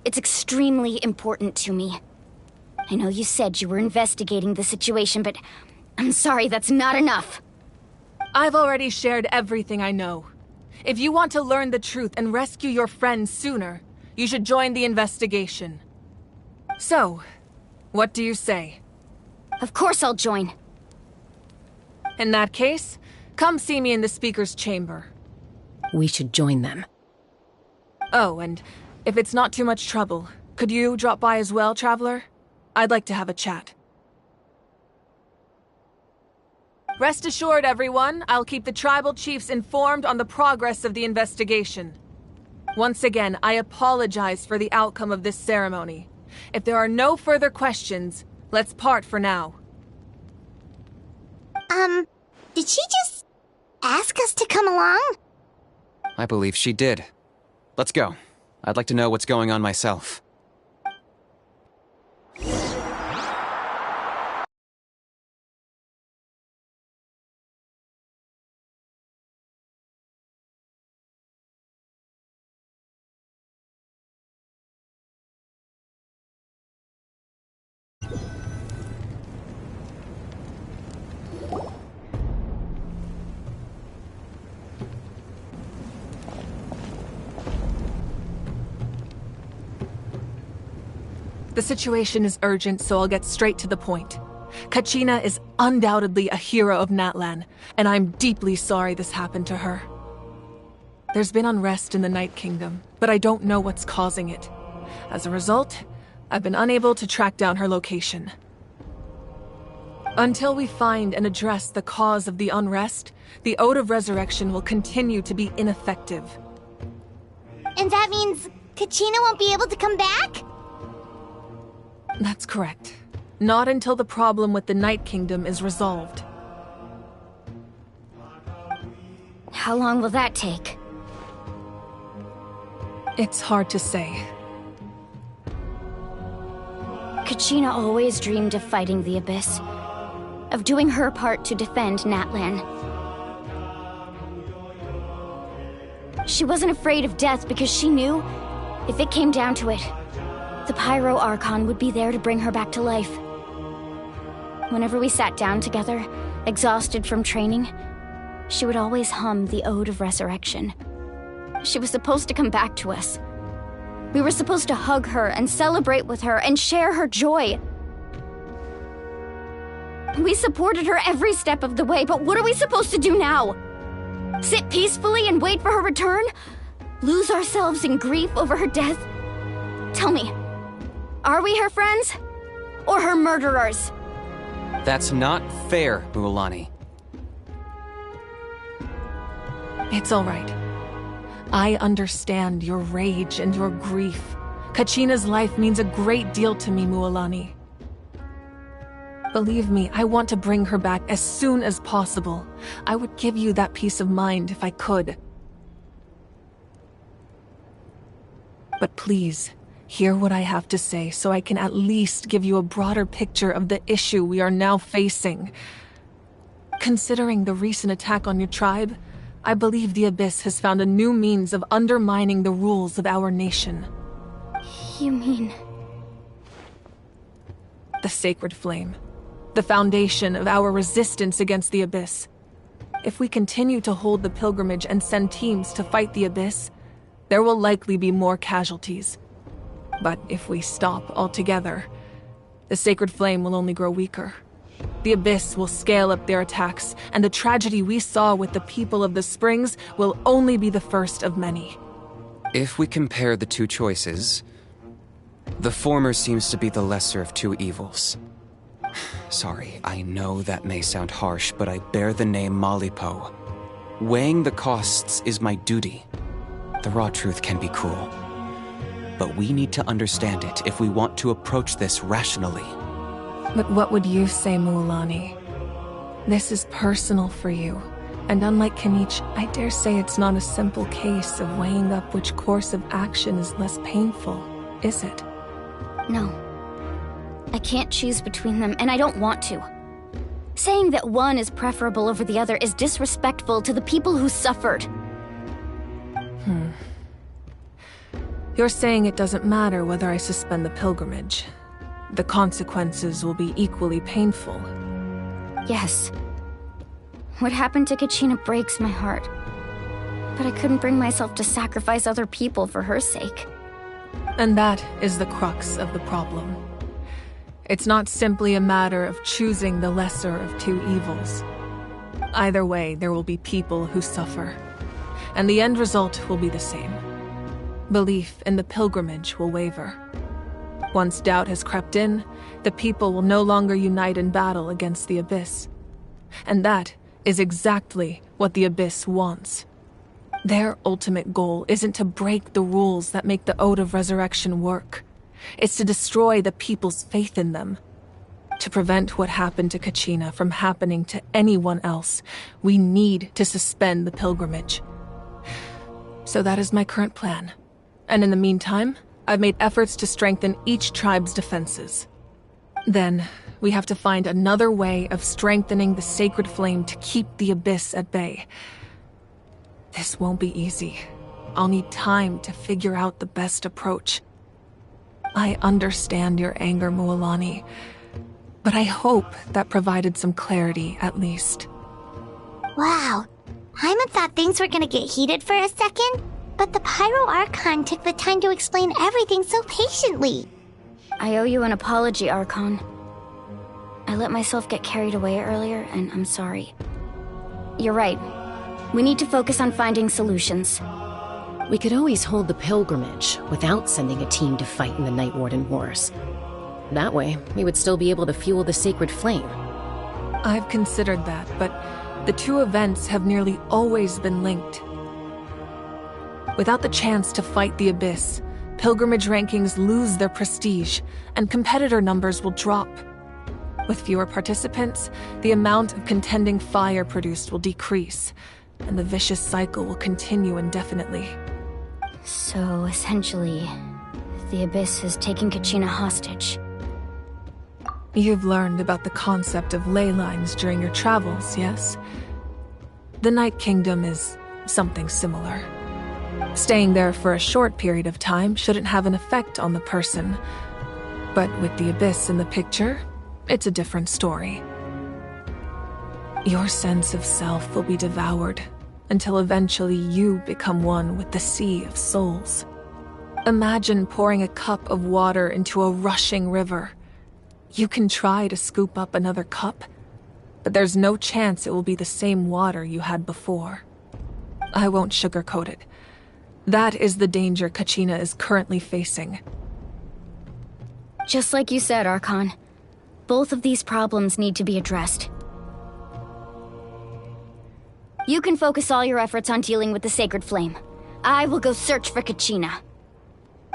It's extremely important to me. I know you said you were investigating the situation, but I'm sorry, that's not enough. I've already shared everything I know. If you want to learn the truth and rescue your friend sooner, you should join the investigation. So, what do you say? Of course I'll join. In that case, come see me in the speaker's chamber. We should join them. Oh, and If it's not too much trouble, could you drop by as well, Traveler? I'd like to have a chat. Rest assured, everyone, I'll keep the tribal chiefs informed on the progress of the investigation. Once again, I apologize for the outcome of this ceremony. If there are no further questions, let's part for now. Did she just ask us to come along? I believe she did. Let's go. I'd like to know what's going on myself. The situation is urgent, so I'll get straight to the point. Kachina is undoubtedly a hero of Natlan, and I'm deeply sorry this happened to her. There's been unrest in the Night Kingdom, but I don't know what's causing it. As a result, I've been unable to track down her location. Until we find and address the cause of the unrest, the Ode of Resurrection will continue to be ineffective. And that means Kachina won't be able to come back? That's correct. Not until the problem with the Night Kingdom is resolved. How long will that take? It's hard to say. Kachina always dreamed of fighting the Abyss, of doing her part to defend Natlan. She wasn't afraid of death because she knew, if it came down to it, the Pyro Archon would be there to bring her back to life. Whenever we sat down together, exhausted from training, she would always hum the Ode of Resurrection. She was supposed to come back to us. We were supposed to hug her and celebrate with her and share her joy. We supported her every step of the way, but what are we supposed to do now? Sit peacefully and wait for her return? Lose ourselves in grief over her death? Tell me, are we her friends? Or her murderers? That's not fair, Mualani. It's all right. I understand your rage and your grief. Kachina's life means a great deal to me, Mualani. Believe me, I want to bring her back as soon as possible. I would give you that peace of mind if I could. But please, hear what I have to say so I can at least give you a broader picture of the issue we are now facing. Considering the recent attack on your tribe, I believe the Abyss has found a new means of undermining the rules of our nation. You mean... The Sacred Flame. The foundation of our resistance against the Abyss. If we continue to hold the pilgrimage and send teams to fight the Abyss, there will likely be more casualties. But if we stop altogether, the Sacred Flame will only grow weaker. The Abyss will scale up their attacks, and the tragedy we saw with the people of the Springs will only be the first of many. If we compare the two choices, the former seems to be the lesser of two evils. Sorry, I know that may sound harsh, but I bear the name Malipo. Weighing the costs is my duty. The raw truth can be cruel. But we need to understand it if we want to approach this rationally. But what would you say, Mualani? This is personal for you. And unlike Kanich, I dare say it's not a simple case of weighing up which course of action is less painful, is it? No. I can't choose between them, and I don't want to. Saying that one is preferable over the other is disrespectful to the people who suffered. You're saying it doesn't matter whether I suspend the pilgrimage. The consequences will be equally painful. Yes. What happened to Kachina breaks my heart. But I couldn't bring myself to sacrifice other people for her sake. And that is the crux of the problem. It's not simply a matter of choosing the lesser of two evils. Either way, there will be people who suffer. And the end result will be the same. belief in the pilgrimage will waver. Once doubt has crept in, the people will no longer unite in battle against the Abyss. And that is exactly what the Abyss wants. Their ultimate goal isn't to break the rules that make the Ode of Resurrection work. It's to destroy the people's faith in them. To prevent what happened to Kachina from happening to anyone else, we need to suspend the pilgrimage. So that is my current plan. And in the meantime, I've made efforts to strengthen each tribe's defenses. Then, we have to find another way of strengthening the sacred flame to keep the Abyss at bay. This won't be easy. I'll need time to figure out the best approach. I understand your anger, Mualani, but I hope that provided some clarity, at least. Wow. Paimon thought things were gonna get heated for a second, but the Pyro Archon took the time to explain everything so patiently. I owe you an apology, Archon. I let myself get carried away earlier, and I'm sorry. You're right. We need to focus on finding solutions. We could always hold the pilgrimage without sending a team to fight in the Night Warden Wars. That way, we would still be able to fuel the sacred flame. I've considered that, but the two events have nearly always been linked. Without the chance to fight the Abyss, pilgrimage rankings lose their prestige, and competitor numbers will drop. With fewer participants, the amount of contending fire produced will decrease, and the vicious cycle will continue indefinitely. So, essentially, the Abyss is taking Kachina hostage. You've learned about the concept of ley lines during your travels, yes? The Night Kingdom is something similar. Staying there for a short period of time shouldn't have an effect on the person. But with the Abyss in the picture, it's a different story. Your sense of self will be devoured until eventually you become one with the sea of souls. Imagine pouring a cup of water into a rushing river. You can try to scoop up another cup, but there's no chance it will be the same water you had before. I won't sugarcoat it. That is the danger Kachina is currently facing. Just like you said, Archon. Both of these problems need to be addressed. You can focus all your efforts on dealing with the sacred flame. I will go search for Kachina.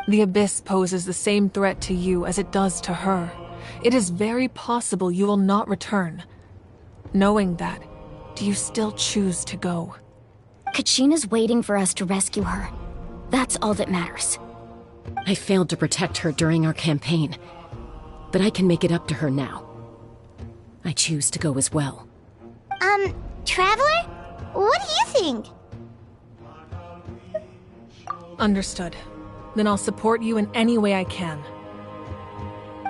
The Abyss poses the same threat to you as it does to her. It is very possible you will not return. Knowing that, do you still choose to go? Kachina's waiting for us to rescue her. That's all that matters. I failed to protect her during our campaign, but I can make it up to her now. I choose to go as well. Traveler? What do you think? Understood. Then I'll support you in any way I can.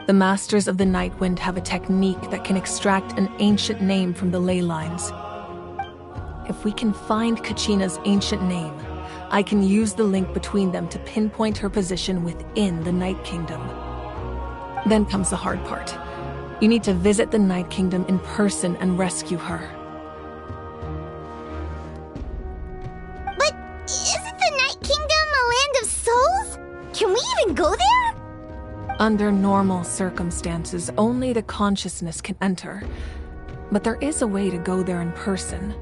The Masters of the Nightwind have a technique that can extract an ancient name from the ley lines. If we can find Kachina's ancient name, I can use the link between them to pinpoint her position within the Night Kingdom. Then comes the hard part. You need to visit the Night Kingdom in person and rescue her. But isn't the Night Kingdom a land of souls? Can we even go there? Under normal circumstances, only the consciousness can enter. But there is a way to go there in person.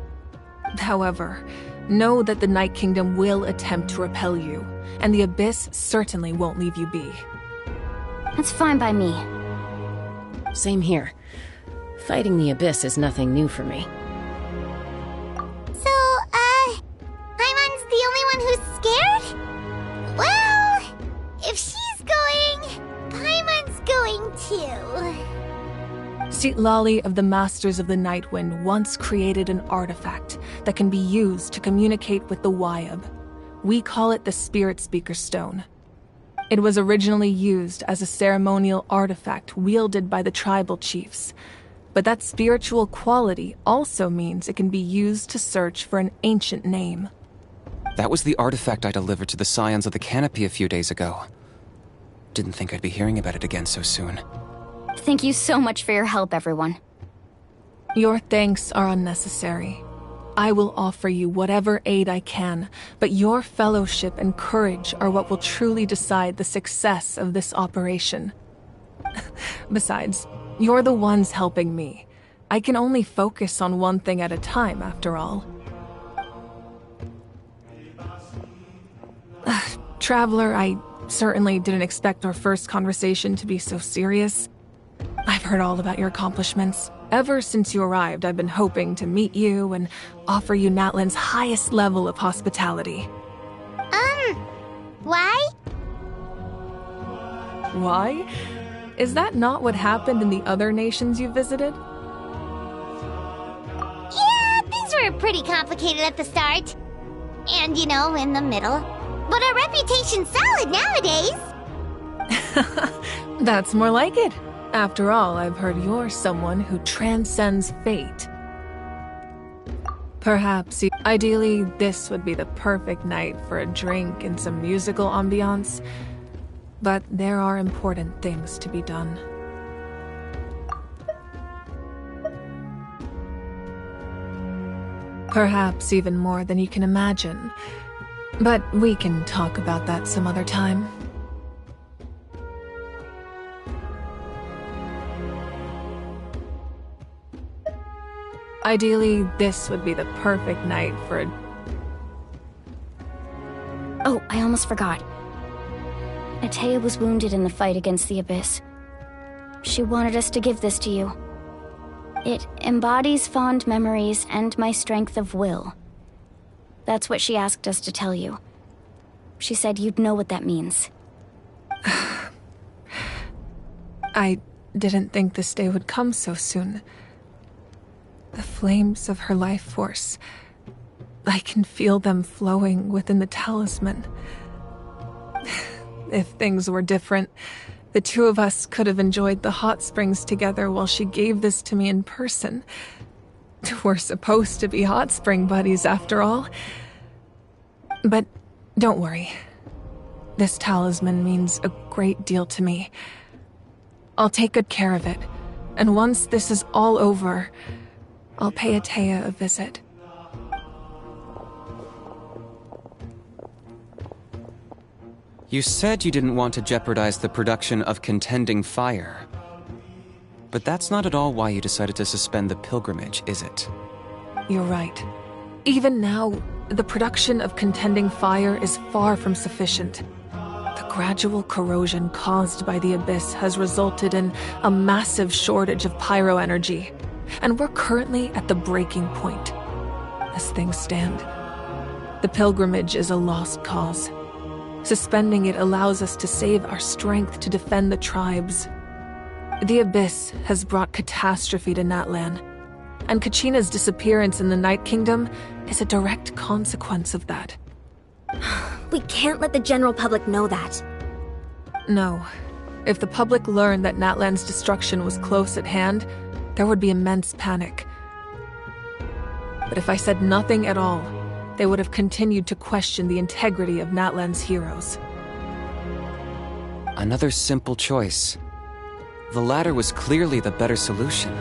However, know that the Night Kingdom will attempt to repel you, and the Abyss certainly won't leave you be. That's fine by me. Same here. Fighting the Abyss is nothing new for me. So, Paimon's the only one who's scared? Well, if she's going, Paimon's going too. Citlali of the Masters of the Nightwind once created an artifact that can be used to communicate with the Wyab. We call it the Spirit Speaker Stone. It was originally used as a ceremonial artifact wielded by the tribal chiefs, but that spiritual quality also means it can be used to search for an ancient name. That was the artifact I delivered to the Scions of the Canopy a few days ago. Didn't think I'd be hearing about it again so soon. Thank you so much for your help, everyone. Your thanks are unnecessary. I will offer you whatever aid I can, but your fellowship and courage are what will truly decide the success of this operation. Besides, you're the ones helping me. I can only focus on one thing at a time, after all. Traveler, I certainly didn't expect our first conversation to be so serious. I've heard all about your accomplishments. Ever since you arrived, I've been hoping to meet you and offer you Natlan's highest level of hospitality. Why? Why? Is that not what happened in the other nations you visited? Yeah, things were pretty complicated at the start. And, you know, in the middle. But our reputation's solid nowadays. That's more like it. After all, I've heard you're someone who transcends fate. Perhaps, ideally, this would be the perfect night for a drink and some musical ambiance. But there are important things to be done. Perhaps even more than you can imagine. But we can talk about that some other time. Ideally, this would be the perfect night for a... Oh, I almost forgot. Atea was wounded in the fight against the Abyss. She wanted us to give this to you. It embodies fond memories and my strength of will. That's what she asked us to tell you. She said you'd know what that means. I didn't think this day would come so soon. The flames of her life force. I can feel them flowing within the talisman. If things were different, the two of us could have enjoyed the hot springs together while she gave this to me in person. We're supposed to be hot spring buddies, after all. But don't worry. This talisman means a great deal to me. I'll take good care of it, and once this is all over, I'll pay Atea a visit. You said you didn't want to jeopardize the production of contending fire. But that's not at all why you decided to suspend the pilgrimage, is it? You're right. Even now, the production of contending fire is far from sufficient. The gradual corrosion caused by the Abyss has resulted in a massive shortage of pyro energy, and we're currently at the breaking point. As things stand, the pilgrimage is a lost cause. Suspending it allows us to save our strength to defend the tribes. The Abyss has brought catastrophe to Natlan, and Kachina's disappearance in the Night Kingdom is a direct consequence of that. We can't let the general public know that. No. If the public learned that Natlan's destruction was close at hand, there would be immense panic. But if I said nothing at all, they would have continued to question the integrity of Natlan's heroes. Another simple choice. The latter was clearly the better solution.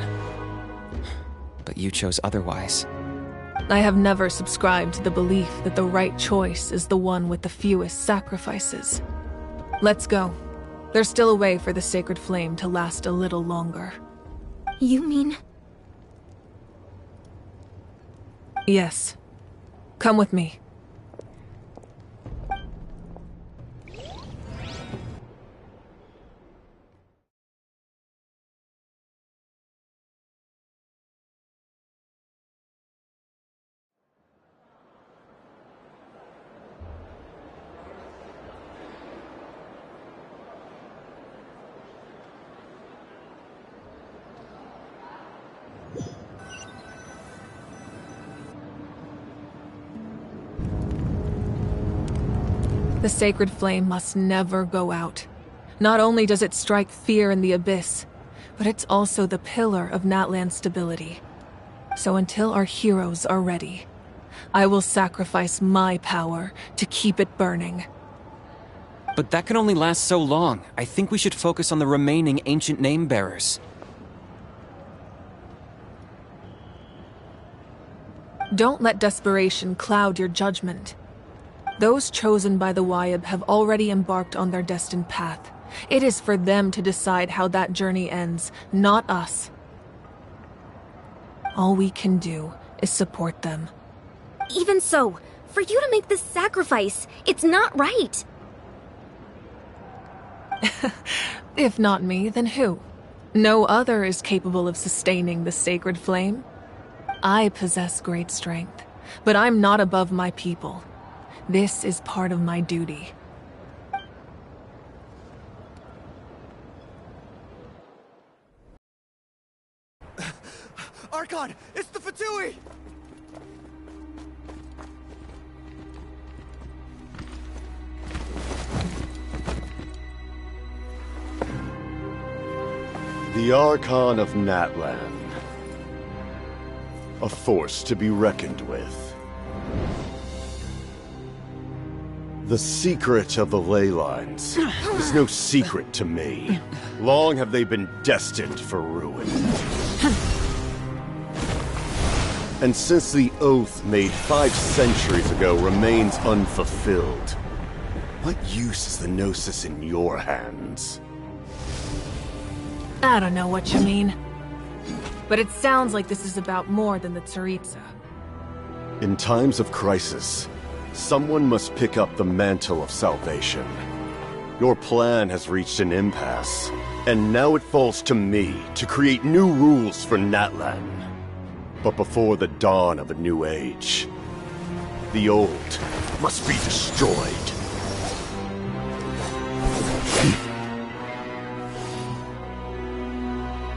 But you chose otherwise. I have never subscribed to the belief that the right choice is the one with the fewest sacrifices. Let's go. There's still a way for the sacred flame to last a little longer. You mean? Yes. Come with me. The sacred flame must never go out. Not only does it strike fear in the Abyss, but it's also the pillar of Natlan's stability. So until our heroes are ready, I will sacrifice my power to keep it burning. But that can only last so long. I think we should focus on the remaining ancient name-bearers. Don't let desperation cloud your judgment. Those chosen by the Wyeb have already embarked on their destined path. It is for them to decide how that journey ends, not us. All we can do is support them. Even so, for you to make this sacrifice, it's not right. If not me, then who? No other is capable of sustaining the sacred flame. I possess great strength, but I'm not above my people. This is part of my duty. Archon, it's the Fatui! The Archon of Natlan. A force to be reckoned with. The secret of the ley lines is no secret to me. Long have they been destined for ruin. And since the oath made 5 centuries ago remains unfulfilled, what use is the Gnosis in your hands? I don't know what you mean. But it sounds like this is about more than the Tsaritsa. In times of crisis, someone must pick up the mantle of salvation. Your plan has reached an impasse, and now it falls to me to create new rules for Natlan. But before the dawn of a new age, the old must be destroyed.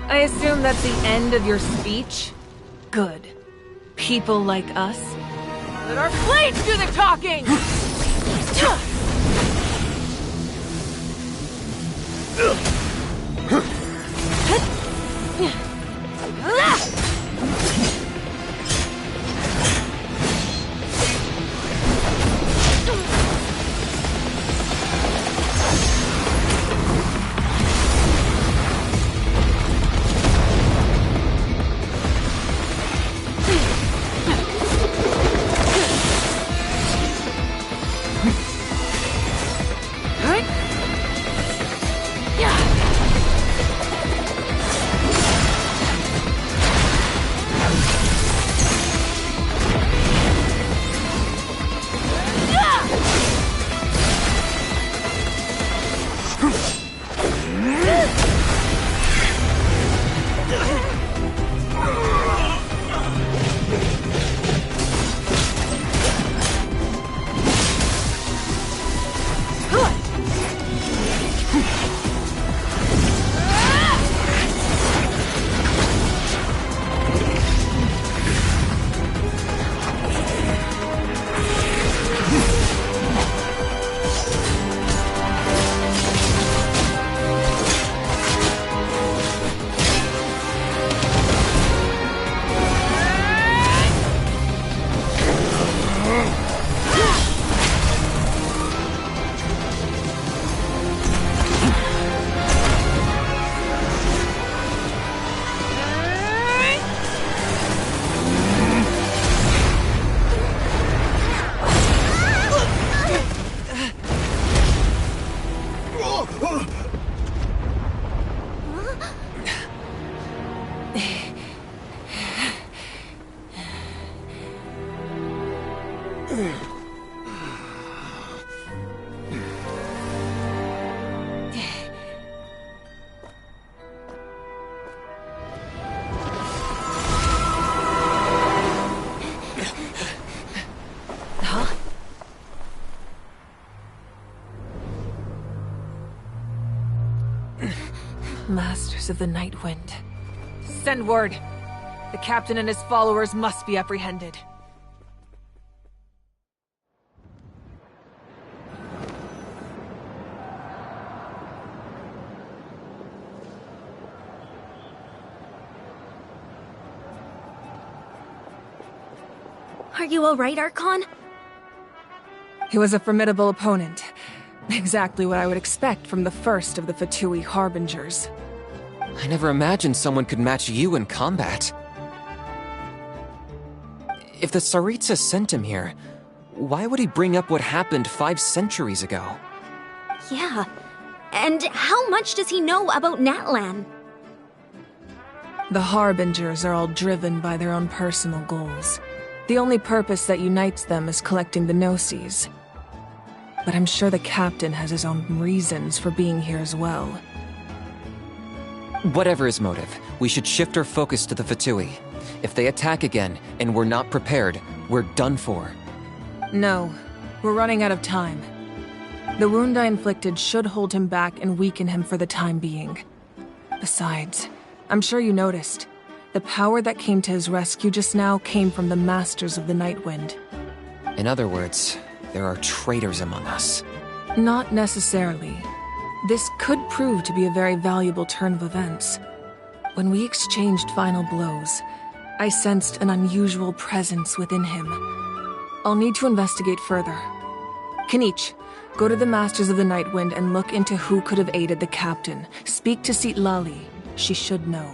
I assume that's the end of your speech? Good. People like us. Let our blades do the talking! Masters of the Night Wind. Send word. The captain and his followers must be apprehended. Are you alright, Archon? He was a formidable opponent. Exactly what I would expect from the first of the Fatui Harbingers. I never imagined someone could match you in combat. If the Tsaritsa sent him here, why would he bring up what happened 5 centuries ago? Yeah. And how much does he know about Natlan? The Harbingers are all driven by their own personal goals. The only purpose that unites them is collecting the Gnosis. But I'm sure the captain has his own reasons for being here as well. Whatever his motive, we should shift our focus to the Fatui. If they attack again, and we're not prepared, we're done for. No, we're running out of time. The wound I inflicted should hold him back and weaken him for the time being. Besides, I'm sure you noticed, the power that came to his rescue just now came from the Masters of the Nightwind. In other words, there are traitors among us. Not necessarily. This could prove to be a very valuable turn of events. When we exchanged final blows, I sensed an unusual presence within him. I'll need to investigate further. Kanich, go to the Masters of the Nightwind and look into who could have aided the captain. Speak to Sitlali. She should know.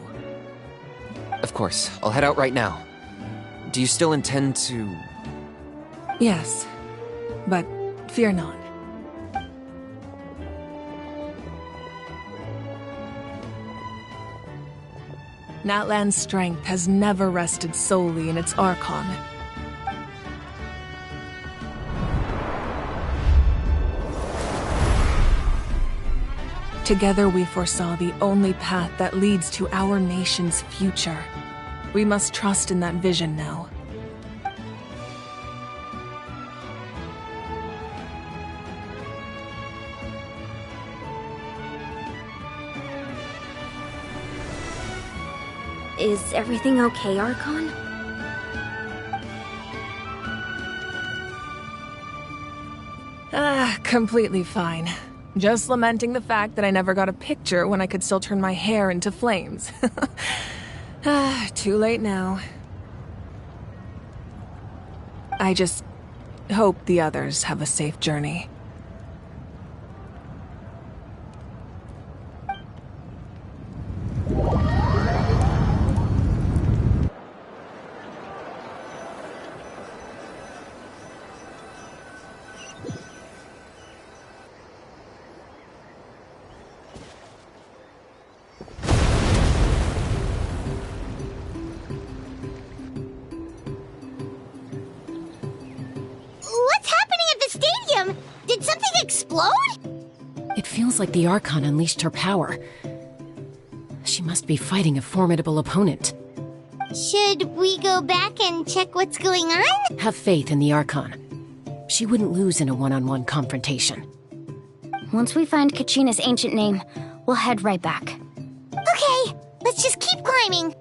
Of course, I'll head out right now. Do you still intend to... Yes, but fear not. Natlan's strength has never rested solely in its Archon. Together we foresaw the only path that leads to our nation's future. We must trust in that vision now. Is everything okay, Archon? Completely fine. Just lamenting the fact that I never got a picture when I could still turn my hair into flames. Too late now. I just hope the others have a safe journey. Did something explode? It feels like the Archon unleashed her power. She must be fighting a formidable opponent. Should we go back and check what's going on? Have faith in the Archon. She wouldn't lose in a one-on-one confrontation. Once we find Kachina's ancient name, we'll head right back. Okay, let's just keep climbing.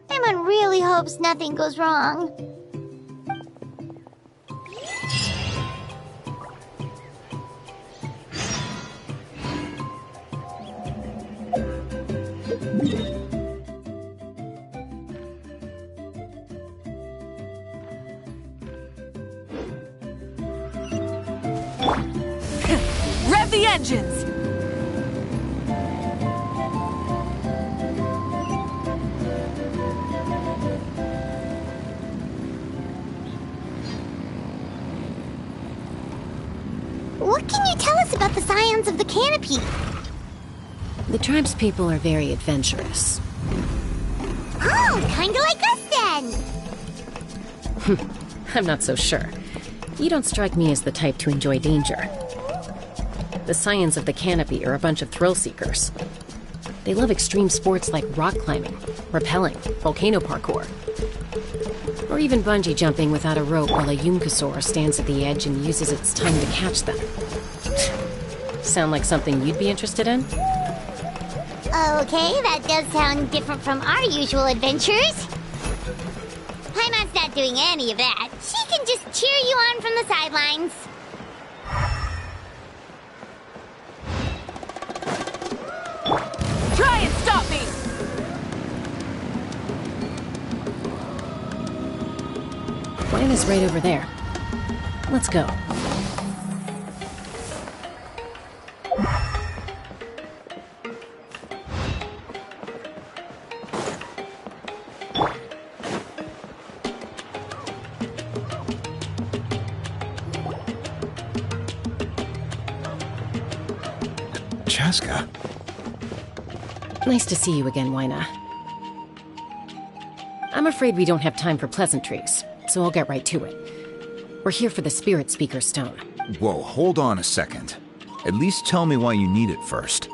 Paimon really hopes nothing goes wrong. Rev the engines! What can you tell us about the scions of the canopy? The tribespeople are very adventurous. Oh, kinda like us then! I'm not so sure. You don't strike me as the type to enjoy danger. The scions of the canopy are a bunch of thrill seekers. They love extreme sports like rock climbing, rappelling, volcano parkour, or even bungee jumping without a rope while a Yunkasaur stands at the edge and uses its tongue to catch them. Sound like something you'd be interested in? Okay, that does sound different from our usual adventures. Paimon's not doing any of that. She can just cheer you on from the sidelines. Try and stop me! Plan is right over there. Let's go. Chaska. Nice to see you again, Wyna. I'm afraid we don't have time for pleasantries, so I'll get right to it. We're here for the Spirit Speaker Stone. Whoa, hold on a second. At least tell me why you need it first.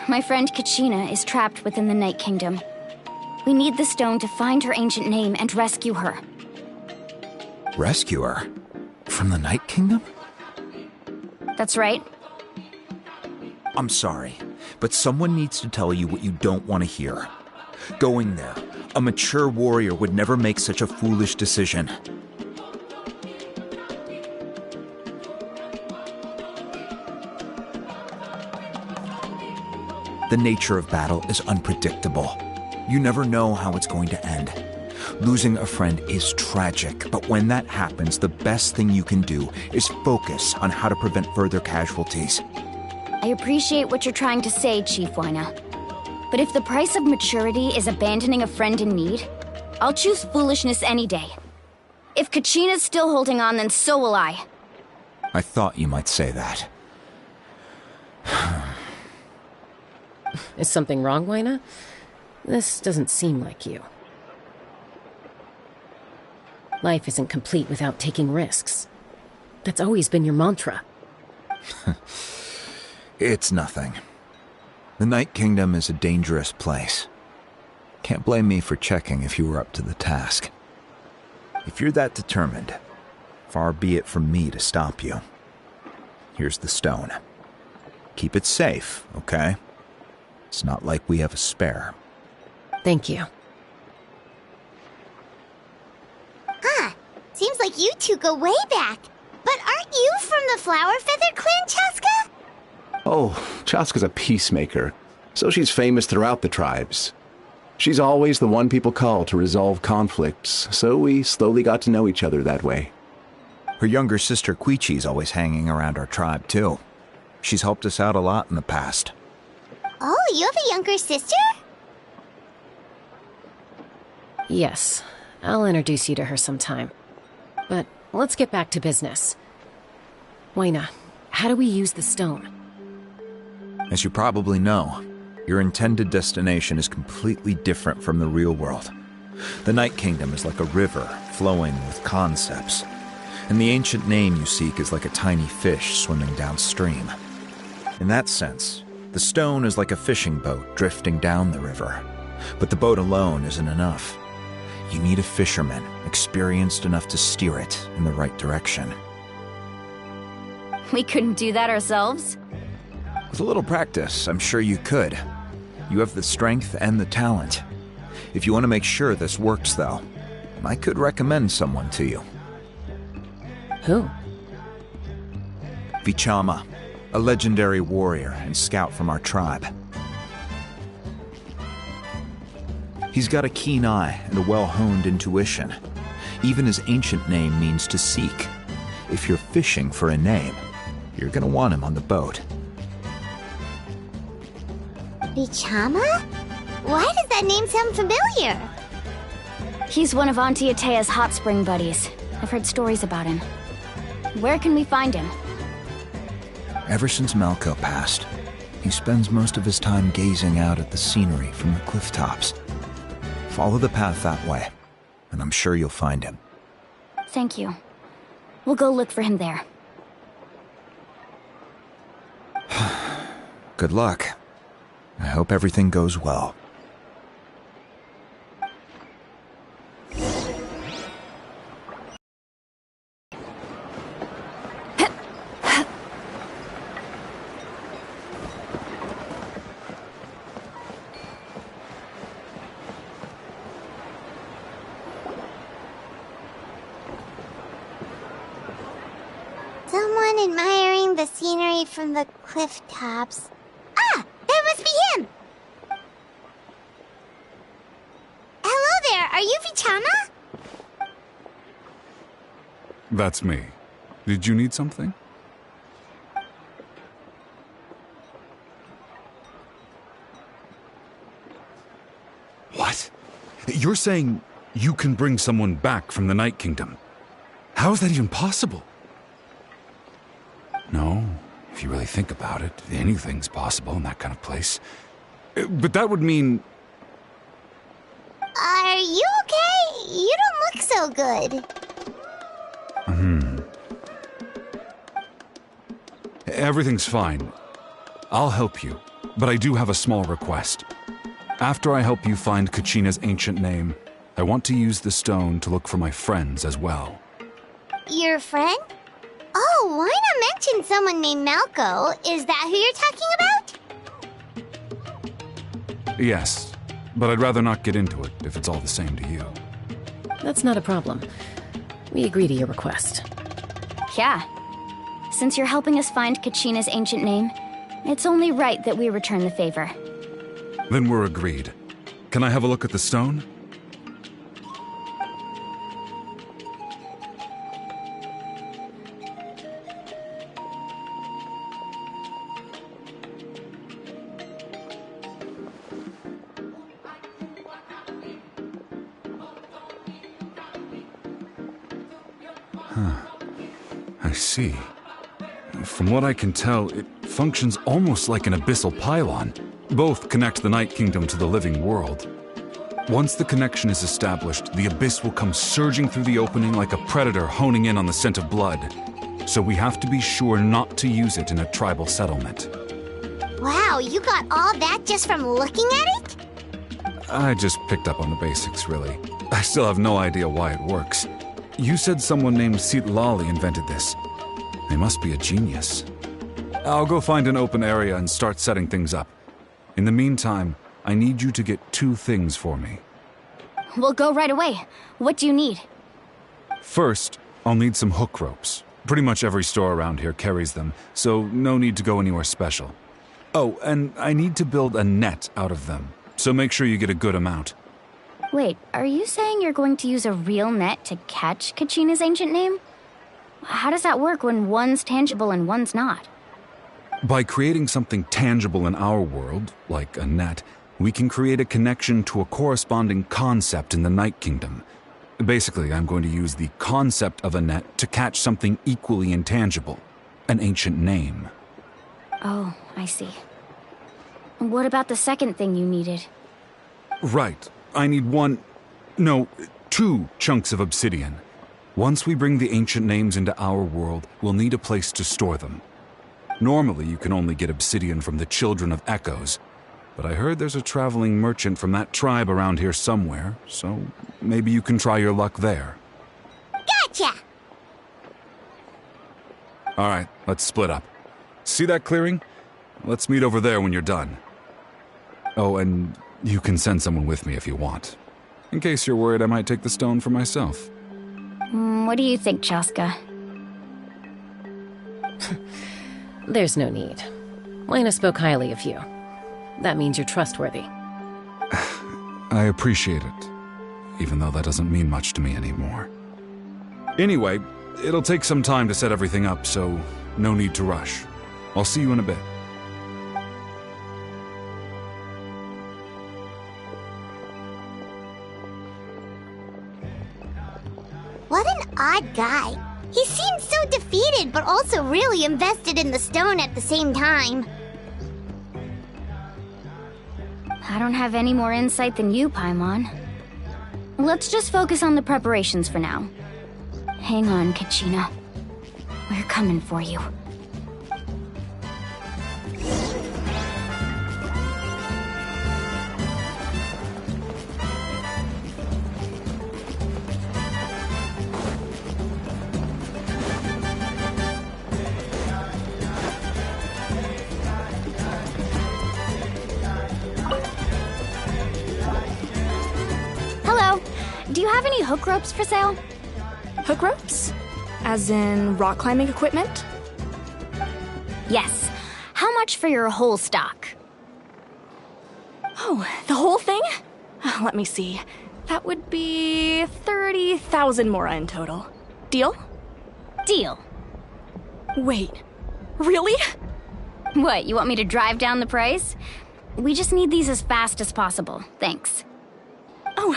My friend Kachina is trapped within the Night Kingdom. We need the stone to find her ancient name and rescue her. Rescue her? From the Night Kingdom? That's right. I'm sorry, but someone needs to tell you what you don't want to hear. Going there, a mature warrior would never make such a foolish decision. The nature of battle is unpredictable. You never know how it's going to end. Losing a friend is tragic, but when that happens, the best thing you can do is focus on how to prevent further casualties. I appreciate what you're trying to say, Chief Wyna. But if the price of maturity is abandoning a friend in need, I'll choose foolishness any day. If Kachina's still holding on, then so will I. I thought you might say that. Is something wrong, Wyna? This doesn't seem like you. Life isn't complete without taking risks. That's always been your mantra. It's nothing. The Night Kingdom is a dangerous place. Can't blame me for checking if you were up to the task. If you're that determined, far be it from me to stop you. Here's the stone. Keep it safe, okay? It's not like we have a spare. Thank you. Huh. Seems like you two go way back. But aren't you from the Flower Feather Clan, Chaska? Oh, Chaska's a peacemaker, so she's famous throughout the tribes. She's always the one people call to resolve conflicts, so we slowly got to know each other that way. Her younger sister Quichi's always hanging around our tribe, too. She's helped us out a lot in the past. Oh, you have a younger sister? Yes, I'll introduce you to her sometime. But let's get back to business. Wyna, how do we use the stone? As you probably know, your intended destination is completely different from the real world. The Night Kingdom is like a river flowing with concepts, and the ancient name you seek is like a tiny fish swimming downstream. In that sense, the stone is like a fishing boat drifting down the river, but the boat alone isn't enough. You need a fisherman experienced enough to steer it in the right direction. We couldn't do that ourselves? With a little practice, I'm sure you could. You have the strength and the talent. If you want to make sure this works, though, I could recommend someone to you. Who? Vichama, a legendary warrior and scout from our tribe. He's got a keen eye and a well-honed intuition. Even his ancient name means to seek. If you're fishing for a name, you're gonna want him on the boat. Vichama? Why does that name sound familiar? He's one of Auntie Atea's hot spring buddies. I've heard stories about him. Where can we find him? Ever since Malco passed, he spends most of his time gazing out at the scenery from the cliff tops. Follow the path that way, and I'm sure you'll find him. Thank you. We'll go look for him there. Good luck. I hope everything goes well. Someone admiring the scenery from the cliff tops. Ah! That must be him! Hello there, are you Vichama? That's me. Did you need something? What? You're saying you can bring someone back from the Night Kingdom? How is that even possible? No, If you really think about it, anything's possible in that kind of place. But that would mean... Are you okay? You don't look so good. Everything's fine. I'll help you, but I do have a small request. After I help you find Kachina's ancient name, I want to use the stone to look for my friends as well. Your friend? Oh, why not mention someone named Malco? Is that who you're talking about? Yes, but I'd rather not get into it if it's all the same to you. That's not a problem. We agree to your request. Yeah. Since you're helping us find Kachina's ancient name, it's only right that we return the favor. Then we're agreed. Can I have a look at the stone? I see. From what I can tell, it functions almost like an abyssal pylon. Both connect the Night Kingdom to the living world. Once the connection is established, the abyss will come surging through the opening like a predator honing in on the scent of blood. So we have to be sure not to use it in a tribal settlement. Wow, you got all that just from looking at it? I just picked up on the basics, really. I still have no idea why it works. You said someone named Sitlali invented this. They must be a genius. I'll go find an open area and start setting things up. In the meantime, I need you to get 2 things for me. We'll go right away. What do you need? First, I'll need some hook ropes. Pretty much every store around here carries them, so no need to go anywhere special. Oh, and I need to build a net out of them, so make sure you get a good amount. Wait, are you saying you're going to use a real net to catch Kachina's ancient name? How does that work when one's tangible and one's not? By creating something tangible in our world, like a net, we can create a connection to a corresponding concept in the Night Kingdom. Basically, I'm going to use the concept of a net to catch something equally intangible, an ancient name. Oh, I see. What about the second thing you needed? Right. I need 2 chunks of obsidian. Once we bring the ancient names into our world, we'll need a place to store them. Normally, you can only get obsidian from the Children of Echoes, but I heard there's a traveling merchant from that tribe around here somewhere, so maybe you can try your luck there. Gotcha! Alright, let's split up. See that clearing? Let's meet over there when you're done. Oh, and you can send someone with me if you want. In case you're worried I might take the stone for myself. What do you think, Chaska? There's no need. Lena spoke highly of you. That means you're trustworthy. I appreciate it, even though that doesn't mean much to me anymore. Anyway, it'll take some time to set everything up, so no need to rush. I'll see you in a bit. What an odd guy. He seems so defeated, but also really invested in the stone at the same time. I don't have any more insight than you, Paimon. Let's just focus on the preparations for now. Hang on, Kachina. We're coming for you. Do you have any hook ropes for sale? Hook ropes? As in rock climbing equipment? Yes. How much for your whole stock? Oh, the whole thing? Let me see. That would be 30,000 mora in total. Deal? Deal. Wait, really? What, you want me to drive down the price? We just need these as fast as possible. Thanks. Oh,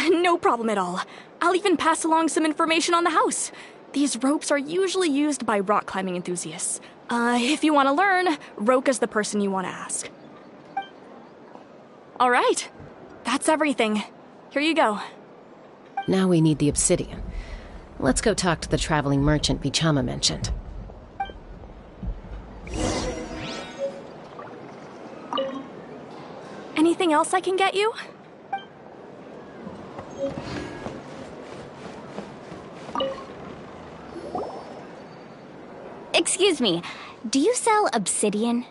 no problem at all. I'll even pass along some information on the house. These ropes are usually used by rock climbing enthusiasts. If you want to learn, Roka's the person you want to ask. All right, that's everything. Here you go. Now we need the obsidian. Let's go talk to the traveling merchant Vichama mentioned. Anything else I can get you? Excuse me, do you sell obsidian?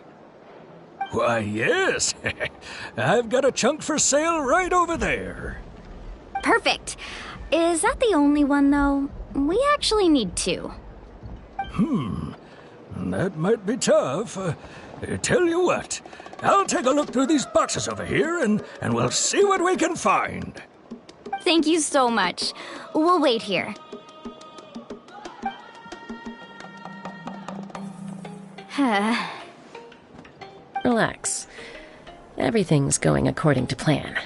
Why, yes. I've got a chunk for sale right over there. Perfect. Is that the only one, though? We actually need two. That might be tough. Tell you what, I'll take a look through these boxes over here, and we'll see what we can find. Thank you so much. We'll wait here. Relax. Everything's going according to plan.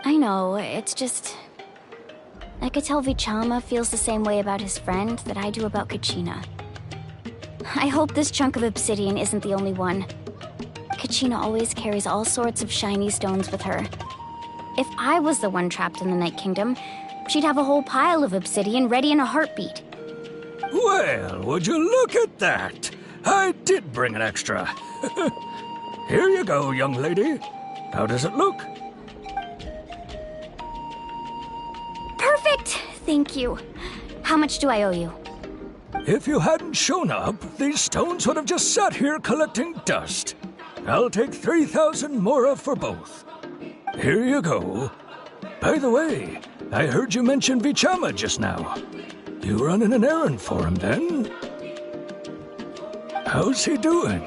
I know, it's just... I could tell Vichama feels the same way about his friend that I do about Kachina. I hope this chunk of obsidian isn't the only one. Kachina always carries all sorts of shiny stones with her. If I was the one trapped in the Night Kingdom, she'd have a whole pile of obsidian ready in a heartbeat. Well, would you look at that? I did bring an extra. Here you go, young lady. How does it look? Perfect! Thank you. How much do I owe you? If you hadn't shown up, these stones would have just sat here collecting dust. I'll take 3,000 mora for both. Here you go. By the way, I heard you mention Vichama just now. You running an errand for him, then? How's he doing?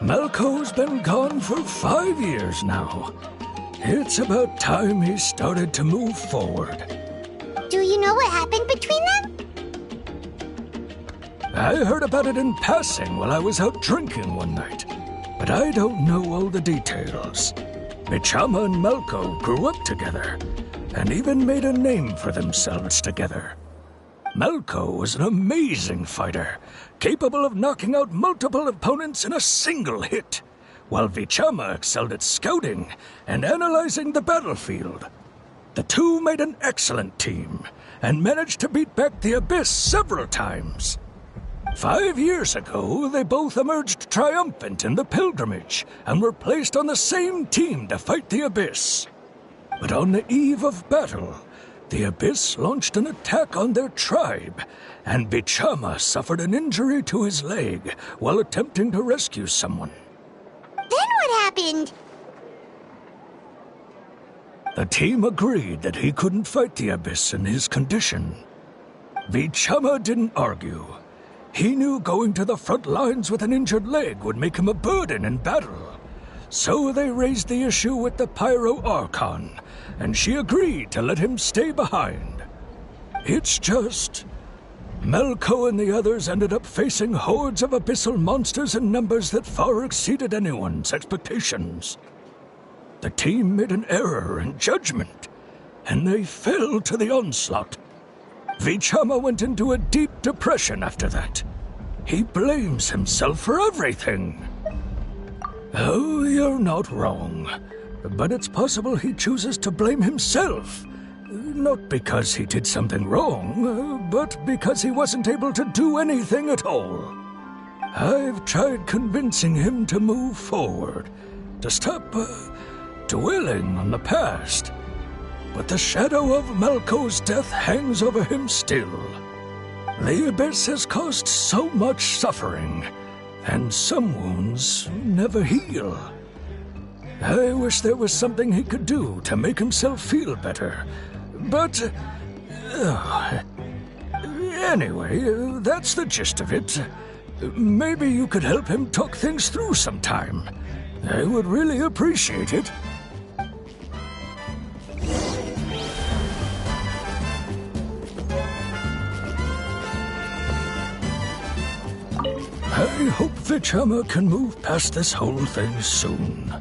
Malco's been gone for 5 years now. It's about time he started to move forward. Do you know what happened between them? I heard about it in passing while I was out drinking one night, but I don't know all the details. Vichama and Malco grew up together, and even made a name for themselves together. Malco was an amazing fighter, capable of knocking out multiple opponents in a single hit, while Vichama excelled at scouting and analyzing the battlefield. The two made an excellent team, and managed to beat back the Abyss several times. 5 years ago, they both emerged triumphant in the pilgrimage, and were placed on the same team to fight the Abyss. But on the eve of battle, the Abyss launched an attack on their tribe, and Vichama suffered an injury to his leg while attempting to rescue someone. Then what happened? The team agreed that he couldn't fight the Abyss in his condition. Vichama didn't argue. He knew going to the front lines with an injured leg would make him a burden in battle. So they raised the issue with the Pyro Archon, and she agreed to let him stay behind. It's just... Malco and the others ended up facing hordes of abyssal monsters in numbers that far exceeded anyone's expectations. The team made an error in judgment, and they fell to the onslaught. Vichama went into a deep depression after that. He blames himself for everything. Oh, you're not wrong. But it's possible he chooses to blame himself. Not because he did something wrong, but because he wasn't able to do anything at all. I've tried convincing him to move forward, to stop dwelling on the past. But the shadow of Malco's death hangs over him still. The Abyss has caused so much suffering, and some wounds never heal. I wish there was something he could do to make himself feel better, but... anyway, that's the gist of it. Maybe you could help him talk things through sometime. I would really appreciate it. I hope Vichama can move past this whole thing soon.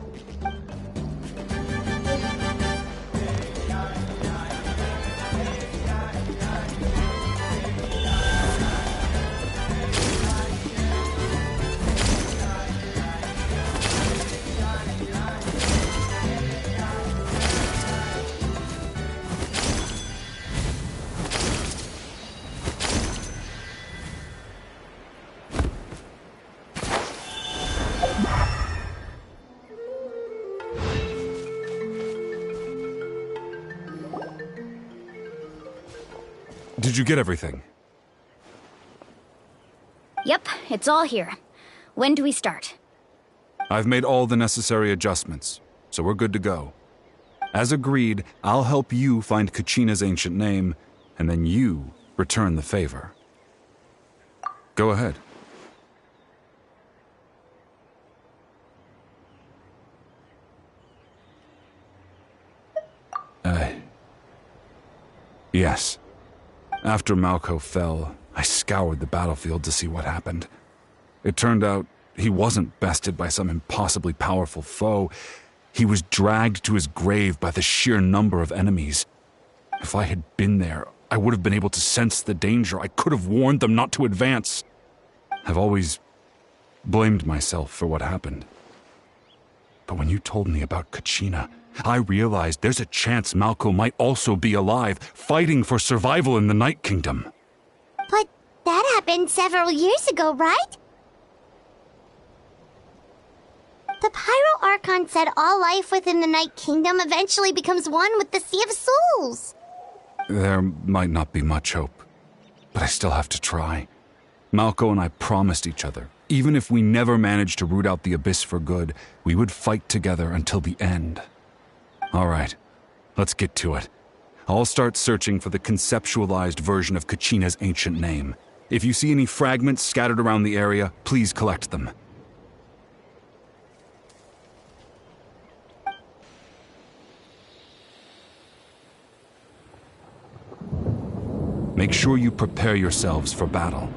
Did you get everything? Yep, it's all here. When do we start? I've made all the necessary adjustments, so we're good to go. As agreed, I'll help you find Kachina's ancient name, and then you return the favor. Go ahead. Yes. After Malco fell, I scoured the battlefield to see what happened. It turned out he wasn't bested by some impossibly powerful foe. He was dragged to his grave by the sheer number of enemies. If I had been there, I would have been able to sense the danger. I could have warned them not to advance. I've always blamed myself for what happened. But when you told me about Kachina, I realized there's a chance Malco might also be alive, fighting for survival in the Night Kingdom. But that happened several years ago, right? The Pyro Archon said all life within the Night Kingdom eventually becomes one with the Sea of Souls. There might not be much hope, but I still have to try. Malco and I promised each other, even if we never managed to root out the Abyss for good, we would fight together until the end. All right, let's get to it. I'll start searching for the conceptualized version of Kachina's ancient name. If you see any fragments scattered around the area, please collect them. Make sure you prepare yourselves for battle.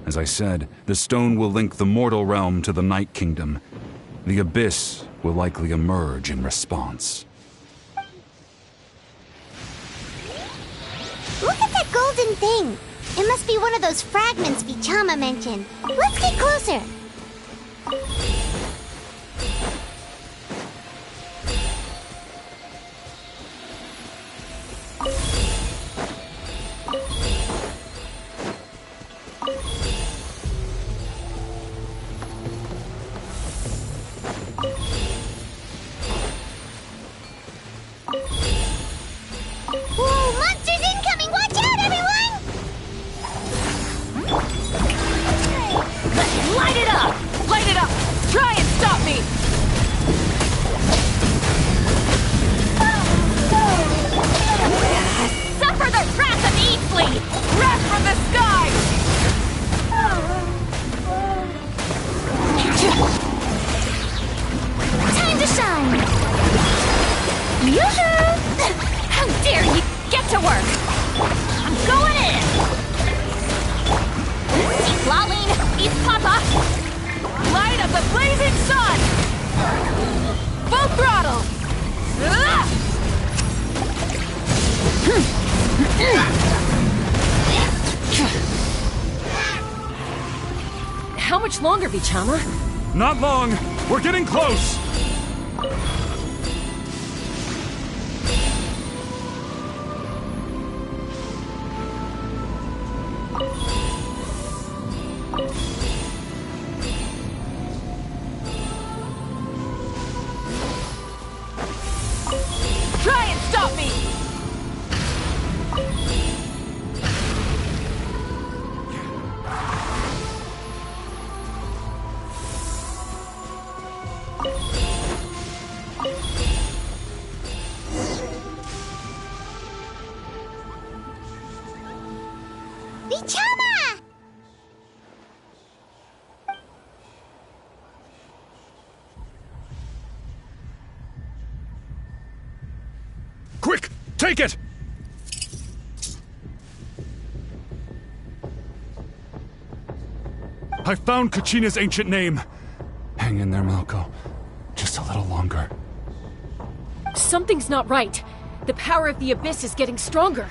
As I said, the stone will link the mortal realm to the Night Kingdom. The Abyss will likely emerge in response. Look at that golden thing! It must be one of those fragments Vichama mentioned. Let's get closer! Whoa, monsters incoming! Watch out, everyone! Light it up! Light it up! Try and stop me! Suffer the wrath of Eastly! Wrath from the sky! Time to shine! Yoo-hoo! How dare you! Get to work! I'm going in! Eat Laline! Eat Papa! Light of the blazing sun! Full throttle! How much longer, Vichama? Not long! We're getting close! Try and stop me! Vichama! Quick! Take it! I found Kachina's ancient name. Hang in there, Malco. Just a little longer. Something's not right. The power of the Abyss is getting stronger.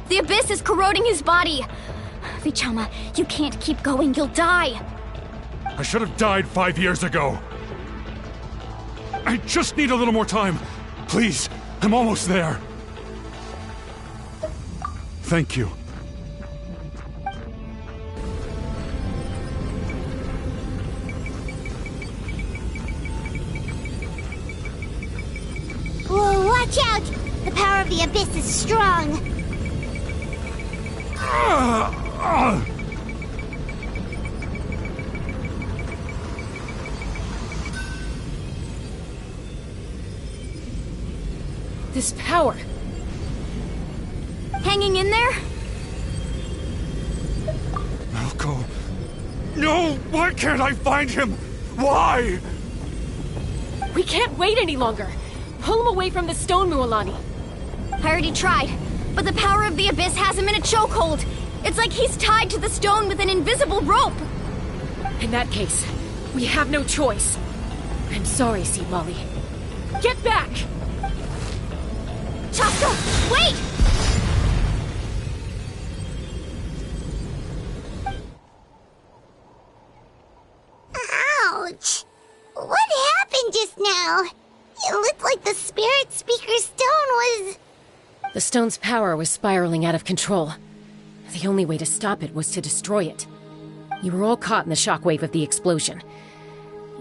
The Abyss is corroding his body! Vichama, you can't keep going, you'll die! I should have died 5 years ago. I just need a little more time. Please, I'm almost there. Thank you. Whoa, watch Watch out! The power of the Abyss is strong. This power. Hanging in there? Malco. No! Why can't I find him? Why? We can't wait any longer. Pull him away from the stone, Mualani. I already tried, but the power of the Abyss has him in a chokehold. It's like he's tied to the stone with an invisible rope. In that case, we have no choice. I'm sorry, Sea Lolly. Get back! Chaska, wait! Ouch! What happened just now? It looked like the Spirit Speaker's stone was... The stone's power was spiraling out of control. The only way to stop it was to destroy it. You were all caught in the shockwave of the explosion.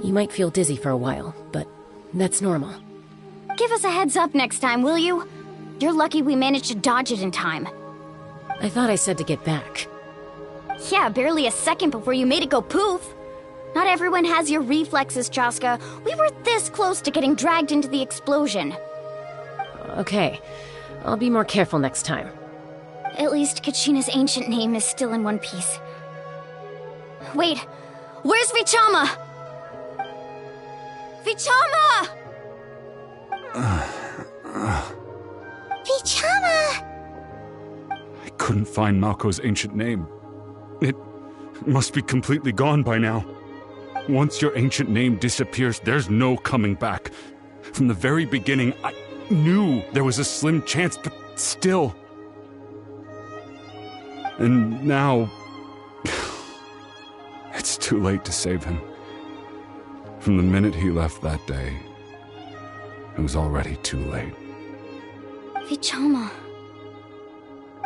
You might feel dizzy for a while, but that's normal. Give us a heads up next time, will you? You're lucky we managed to dodge it in time. I thought I said to get back. Yeah, barely a second before you made it go poof. Not everyone has your reflexes, Chaska. We were this close to getting dragged into the explosion. Okay, I'll be more careful next time. At least Kachina's ancient name is still in one piece. Wait, where's Vichama? Vichama! Vichama! I couldn't find Malco's ancient name. It must be completely gone by now. Once your ancient name disappears, there's no coming back. From the very beginning, I knew there was a slim chance, but still. And now... it's too late to save him. From the minute he left that day, it was already too late. Vichama.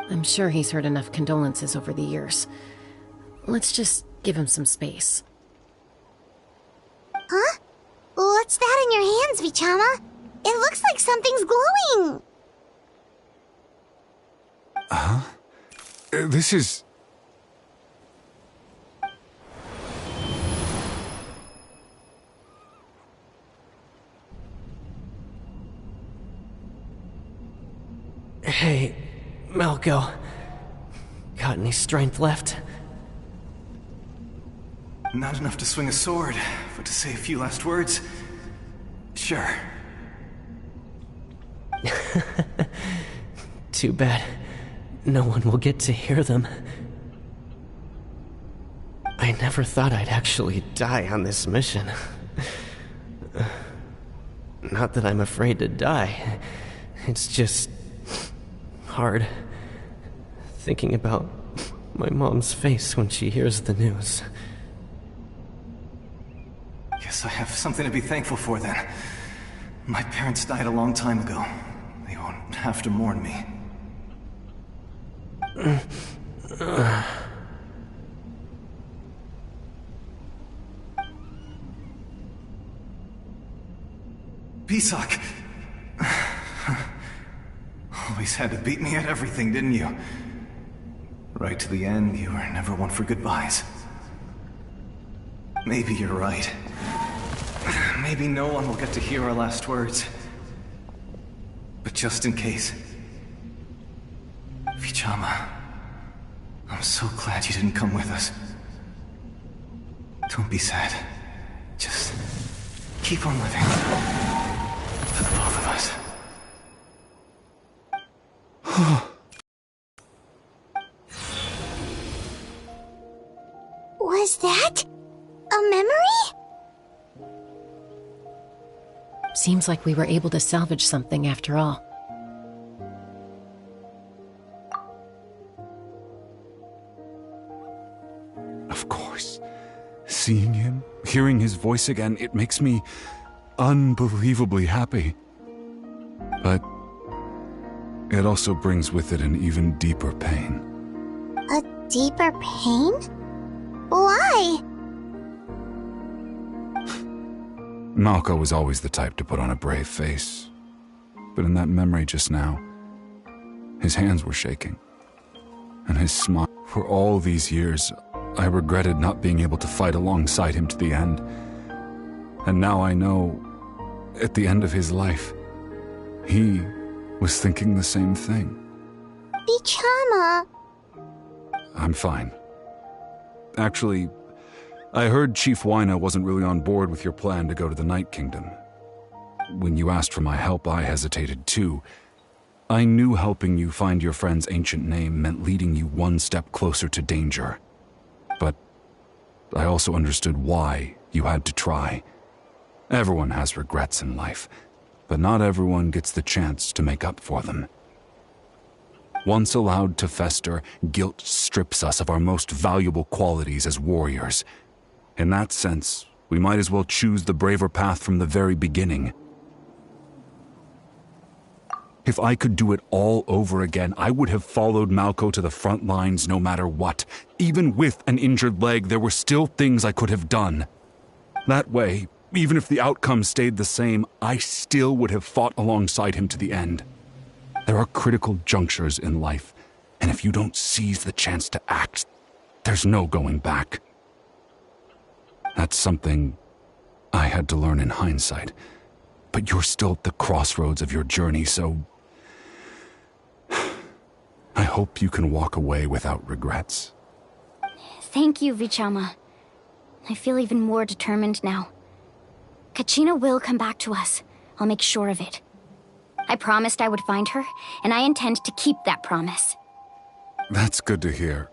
I'm sure he's heard enough condolences over the years. Let's just give him some space. Huh? What's that in your hands, Vichama? It looks like something's glowing! Huh? This is... Hey, Malco. Got any strength left? Not enough to swing a sword, but to say a few last words? Sure. Too bad. No one will get to hear them. I never thought I'd actually die on this mission. Not that I'm afraid to die. It's just... hard. Thinking about my mom's face when she hears the news. Guess I have something to be thankful for then. My parents died a long time ago. They won't have to mourn me. Pisak! Always had to beat me at everything, didn't you? Right to the end, you were never one for goodbyes. Maybe you're right. Maybe no one will get to hear our last words. But just in case... Vichama, I'm so glad you didn't come with us. Don't be sad. Just keep on living. For the both of us. Was that a memory? Seems like we were able to salvage something after all. Of course. Seeing him, hearing his voice again, it makes me unbelievably happy. But it also brings with it an even deeper pain. A deeper pain? Why? Malco was always the type to put on a brave face. But in that memory just now, his hands were shaking. And his smile. For all these years, I regretted not being able to fight alongside him to the end. And now I know, at the end of his life, he was thinking the same thing. Vichama! I'm fine. Actually, I heard Chief Wyna wasn't really on board with your plan to go to the Night Kingdom. When you asked for my help, I hesitated too. I knew helping you find your friend's ancient name meant leading you one step closer to danger. But I also understood why you had to try. Everyone has regrets in life, but not everyone gets the chance to make up for them. Once allowed to fester, guilt strips us of our most valuable qualities as warriors. In that sense, we might as well choose the braver path from the very beginning. If I could do it all over again, I would have followed Malco to the front lines no matter what. Even with an injured leg, there were still things I could have done. That way, even if the outcome stayed the same, I still would have fought alongside him to the end. There are critical junctures in life, and if you don't seize the chance to act, there's no going back. That's something I had to learn in hindsight, but you're still at the crossroads of your journey, so I hope you can walk away without regrets. Thank you, Vichama. I feel even more determined now. Kachina will come back to us. I'll make sure of it. I promised I would find her, and I intend to keep that promise. That's good to hear.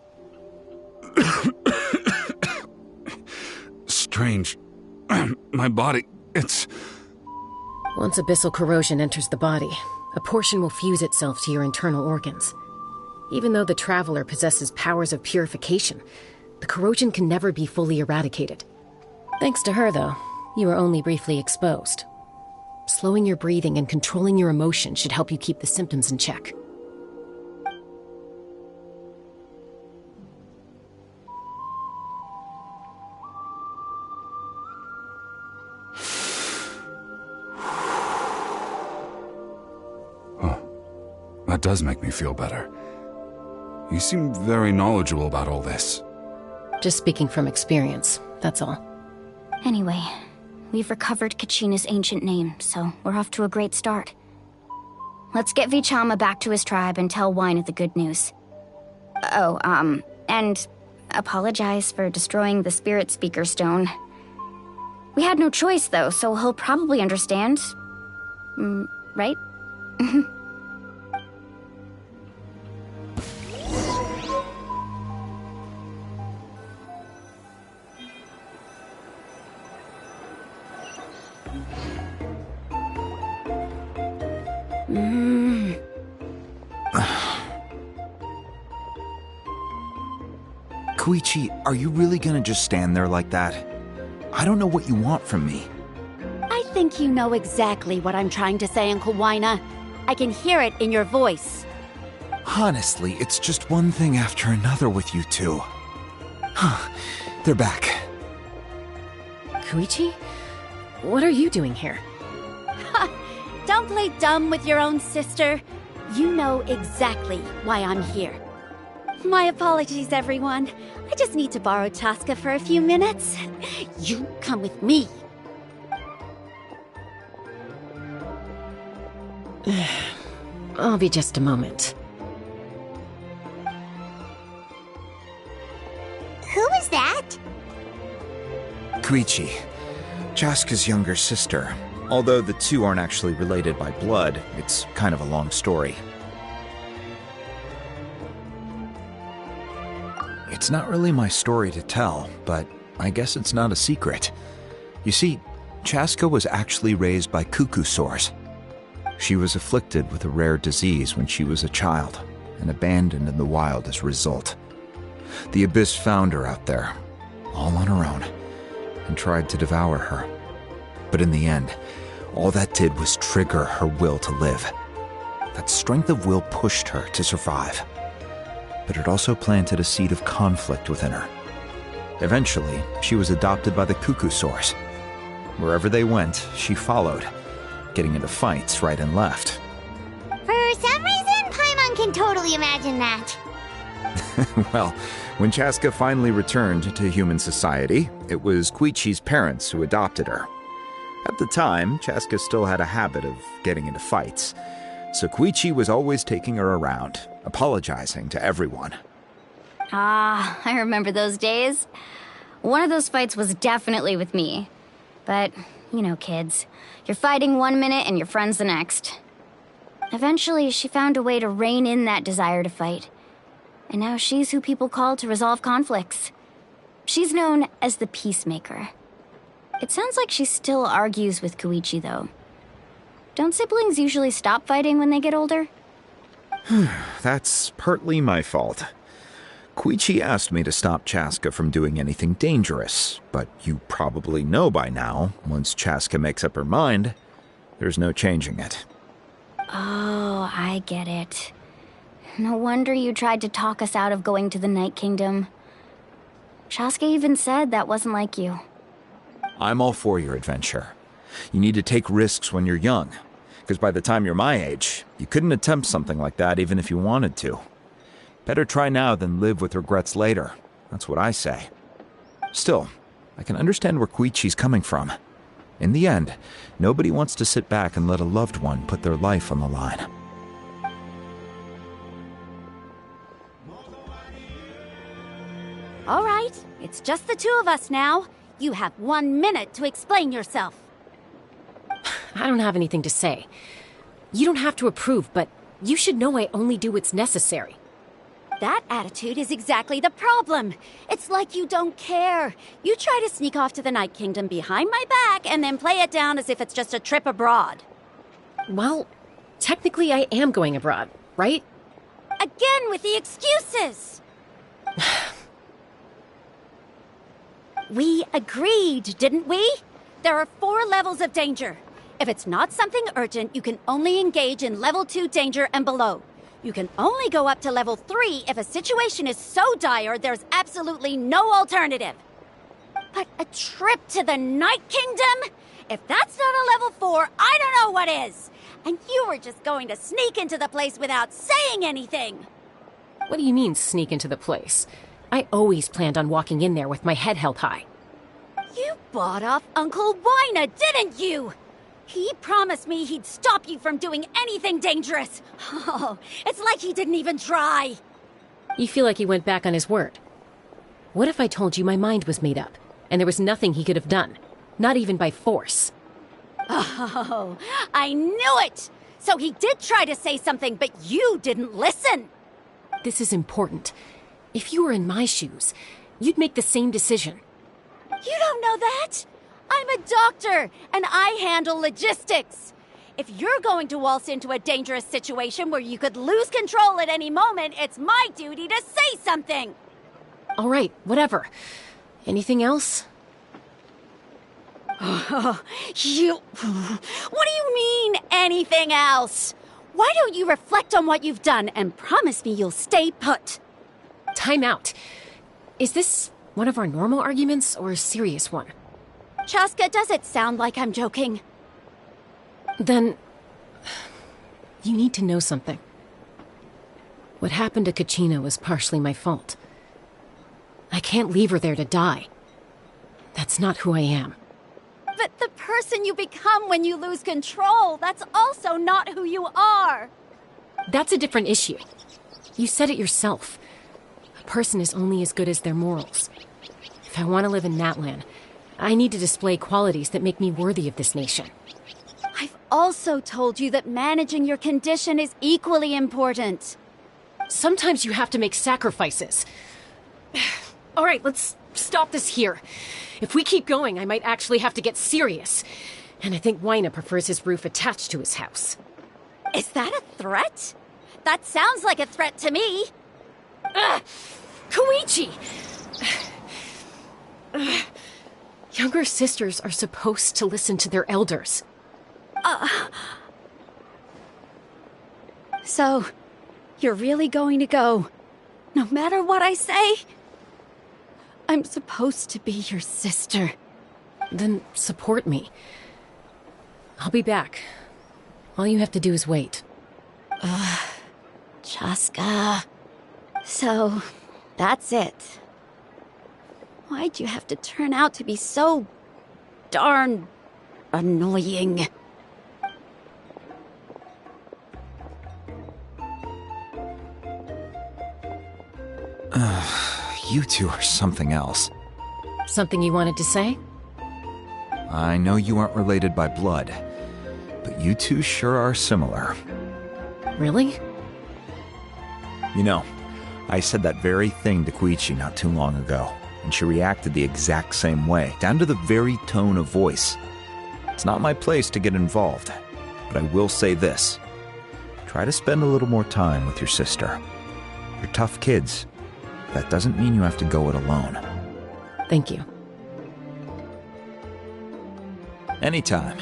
Strange. My body, it's... Once abyssal corrosion enters the body, a portion will fuse itself to your internal organs. Even though the Traveler possesses powers of purification, the corrosion can never be fully eradicated. Thanks to her, though, you were only briefly exposed. Slowing your breathing and controlling your emotions should help you keep the symptoms in check. That does make me feel better. You seem very knowledgeable about all this. Just speaking from experience, that's all. Anyway, we've recovered Kachina's ancient name, so we're off to a great start. Let's get Vichama back to his tribe and tell Wyna the good news. Oh, and apologize for destroying the Spirit Speaker Stone. We had no choice, though, so he'll probably understand. Right? Koichi, are you really gonna just stand there like that? I don't know what you want from me. I think you know exactly what I'm trying to say, Uncle Wyna. I can hear it in your voice. Honestly, it's just one thing after another with you two. They're back. Koichi? What are you doing here? Don't play dumb with your own sister. You know exactly why I'm here. My apologies, everyone. I just need to borrow Chaska for a few minutes. You come with me. I'll be just a moment. Who is that? Koichi, Chaska's younger sister. Although the two aren't actually related by blood, it's kind of a long story. It's not really my story to tell, but I guess it's not a secret. You see, Chaska was actually raised by cuckoo-saurs. She was afflicted with a rare disease when she was a child, and abandoned in the wild as a result. The Abyss found her out there, all on her own, and tried to devour her. But in the end, all that did was trigger her will to live. That strength of will pushed her to survive. But it also planted a seed of conflict within her. Eventually, she was adopted by the cuckoo-saurs. Wherever they went, she followed, getting into fights right and left, can totally imagine that. Well, when Chaska finally returned to human society, it was Koichi's parents who adopted her. At the time, Chaska still had a habit of getting into fights, so Koichi was always taking her around, apologizing to everyone. Ah, I remember those days. One of those fights was definitely with me. But, you know, kids. You're fighting one minute and your friend's the next. Eventually, she found a way to rein in that desire to fight. And now she's who people call to resolve conflicts. She's known as the Peacemaker. It sounds like she still argues with Koichi, though. Don't siblings usually stop fighting when they get older? That's partly my fault. Koichi asked me to stop Chaska from doing anything dangerous, but you probably know by now, once Chaska makes up her mind, there's no changing it. Oh, I get it. No wonder you tried to talk us out of going to the Night Kingdom. Chaska even said that wasn't like you. I'm all for your adventure. You need to take risks when you're young, because by the time you're my age, you couldn't attempt something like that even if you wanted to. Better try now than live with regrets later. That's what I say. Still, I can understand where Koichi's coming from. In the end, nobody wants to sit back and let a loved one put their life on the line. All right, it's just the two of us now. You have 1 minute to explain yourself. I don't have anything to say. You don't have to approve, but you should know I only do what's necessary. That attitude is exactly the problem. It's like you don't care. You try to sneak off to the Night Kingdom behind my back and then play it down as if it's just a trip abroad. Well, technically I am going abroad, right? Again with the excuses! We agreed, didn't we? There are 4 levels of danger. If it's not something urgent, you can only engage in level 2 danger and below. You can only go up to level 3 if a situation is so dire there's absolutely no alternative. But a trip to the Night Kingdom? If that's not a level 4, I don't know what is. And you were just going to sneak into the place without saying anything. What do you mean, sneak into the place? I always planned on walking in there with my head held high. You bought off Uncle Wina, didn't you? He promised me he'd stop you from doing anything dangerous. Oh, it's like he didn't even try. You feel like he went back on his word. What if I told you my mind was made up, and there was nothing he could have done? Not even by force. Oh, I knew it! So he did try to say something, but you didn't listen. This is important. If you were in my shoes, you'd make the same decision. You don't know that? I'm a doctor, and I handle logistics. If you're going to waltz into a dangerous situation where you could lose control at any moment, it's my duty to say something. All right, whatever. Anything else? What do you mean, anything else? Why don't you reflect on what you've done and promise me you'll stay put? Time out. Is this one of our normal arguments or a serious one? Chaska, does it sound like I'm joking? Then, you need to know something. What happened to Kachina was partially my fault. I can't leave her there to die. That's not who I am. But the person you become when you lose control, that's also not who you are. That's a different issue. You said it yourself. A person is only as good as their morals. If I want to live in Natlan, I need to display qualities that make me worthy of this nation. I've also told you that managing your condition is equally important. Sometimes you have to make sacrifices. All right, let's stop this here. If we keep going, I might actually have to get serious. And I think Wina prefers his roof attached to his house. Is that a threat? That sounds like a threat to me. Koichi! Younger sisters are supposed to listen to their elders. So, you're really going to go, no matter what I say? I'm supposed to be your sister. Then support me. I'll be back. All you have to do is wait. Chaska. So, that's it. Why'd you have to turn out to be so darn annoying? You two are something else. Something you wanted to say? I know you aren't related by blood, but you two sure are similar. Really? You know, I said that very thing to Koichi not too long ago, and she reacted the exact same way, down to the very tone of voice. It's not my place to get involved, but I will say this. Try to spend a little more time with your sister. You're tough kids. That doesn't mean you have to go it alone. Thank you. Anytime.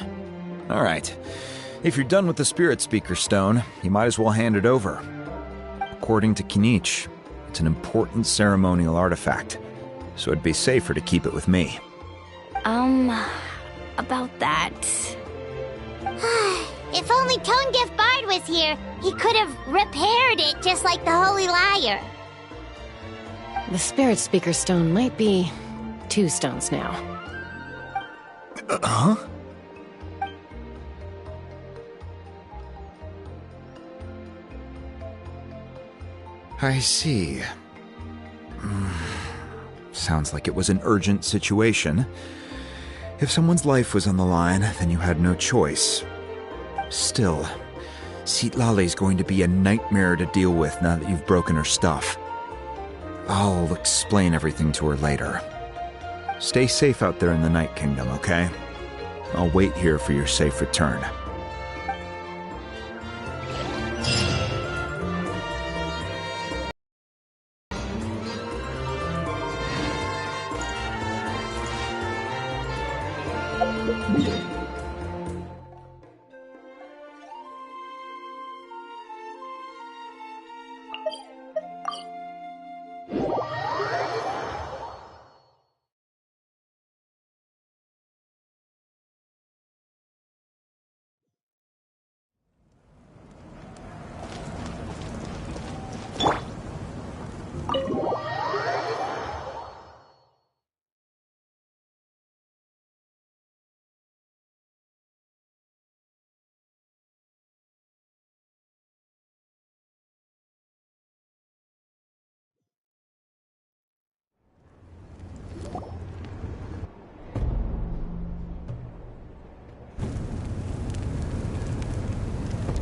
All right. If you're done with the Spirit Speaker Stone, you might as well hand it over. According to Kinich, it's an important ceremonial artifact, so it'd be safer to keep it with me. About that. If only Tone-Deaf Bard was here, he could have repaired it just like the Holy Liar. The Spirit Speaker Stone might be 2 stones now. Huh? I see. Sounds like it was an urgent situation. If someone's life was on the line, then you had no choice. Still, Citlali's going to be a nightmare to deal with now that you've broken her stuff. I'll explain everything to her later. Stay safe out there in the Night Kingdom, okay? I'll wait here for your safe return.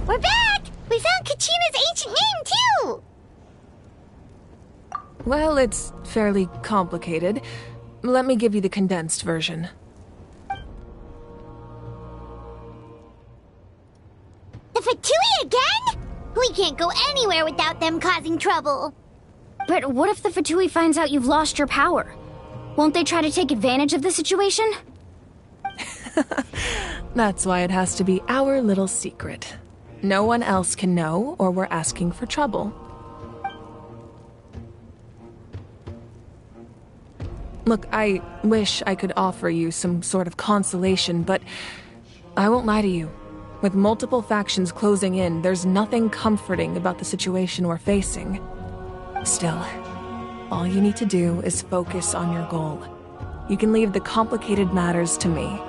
We're back! We found Kachina's ancient name, too! Well, it's fairly complicated. Let me give you the condensed version. The Fatui again? We can't go anywhere without them causing trouble. But what if the Fatui finds out you've lost your power? Won't they try to take advantage of the situation? That's why it has to be our little secret. No one else can know, or we're asking for trouble. Look, I wish I could offer you some sort of consolation, but I won't lie to you. With multiple factions closing in, there's nothing comforting about the situation we're facing. Still, all you need to do is focus on your goal. You can leave the complicated matters to me.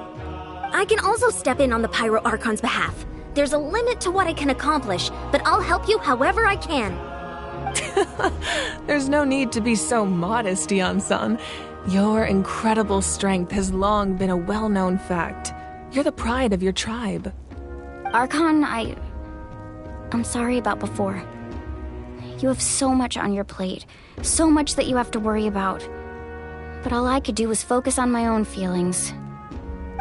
I can also step in on the Pyro Archon's behalf. There's a limit to what I can accomplish, but I'll help you however I can. There's no need to be so modest, Dion-san. Your incredible strength has long been a well-known fact. You're the pride of your tribe. Archon, I'm sorry about before. You have so much on your plate, so much that you have to worry about. But all I could do was focus on my own feelings.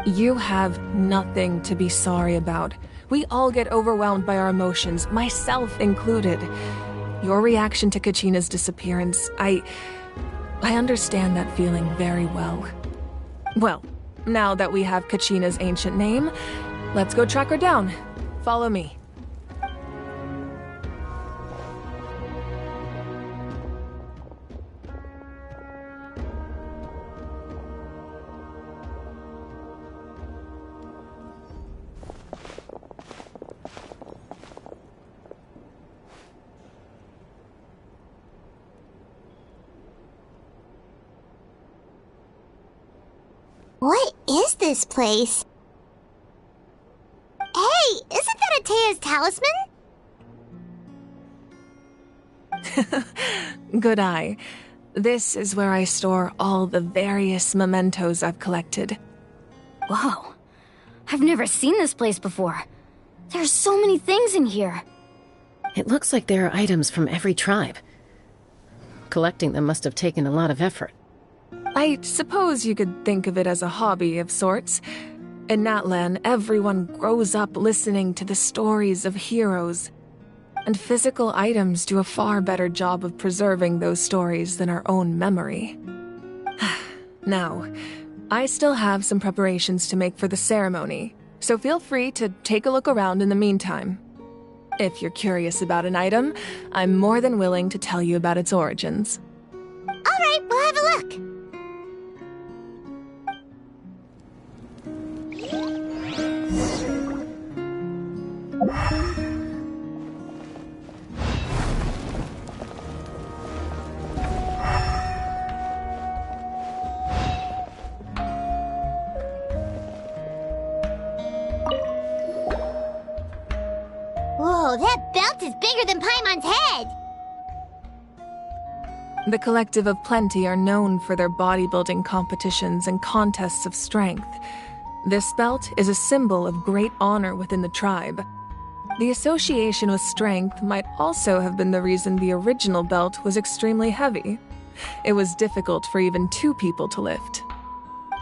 You have nothing to be sorry about. We all get overwhelmed by our emotions, myself included. Your reaction to Kachina's disappearance, I understand that feeling very well. Well, now that we have Kachina's ancient name, let's go track her down. Follow me. What is this place? Hey, isn't that Atea's talisman? Good eye. This is where I store all the various mementos I've collected. Whoa. I've never seen this place before. There's so many things in here. It looks like there are items from every tribe. Collecting them must have taken a lot of effort. I suppose you could think of it as a hobby of sorts. In Natlan, everyone grows up listening to the stories of heroes. And physical items do a far better job of preserving those stories than our own memory. Now, I still have some preparations to make for the ceremony, so feel free to take a look around in the meantime. If you're curious about an item, I'm more than willing to tell you about its origins. All right, we'll have a look. Whoa, that belt is bigger than Paimon's head! The Collective of Plenty are known for their bodybuilding competitions and contests of strength. This belt is a symbol of great honor within the tribe. The association with strength might also have been the reason the original belt was extremely heavy. It was difficult for even 2 people to lift.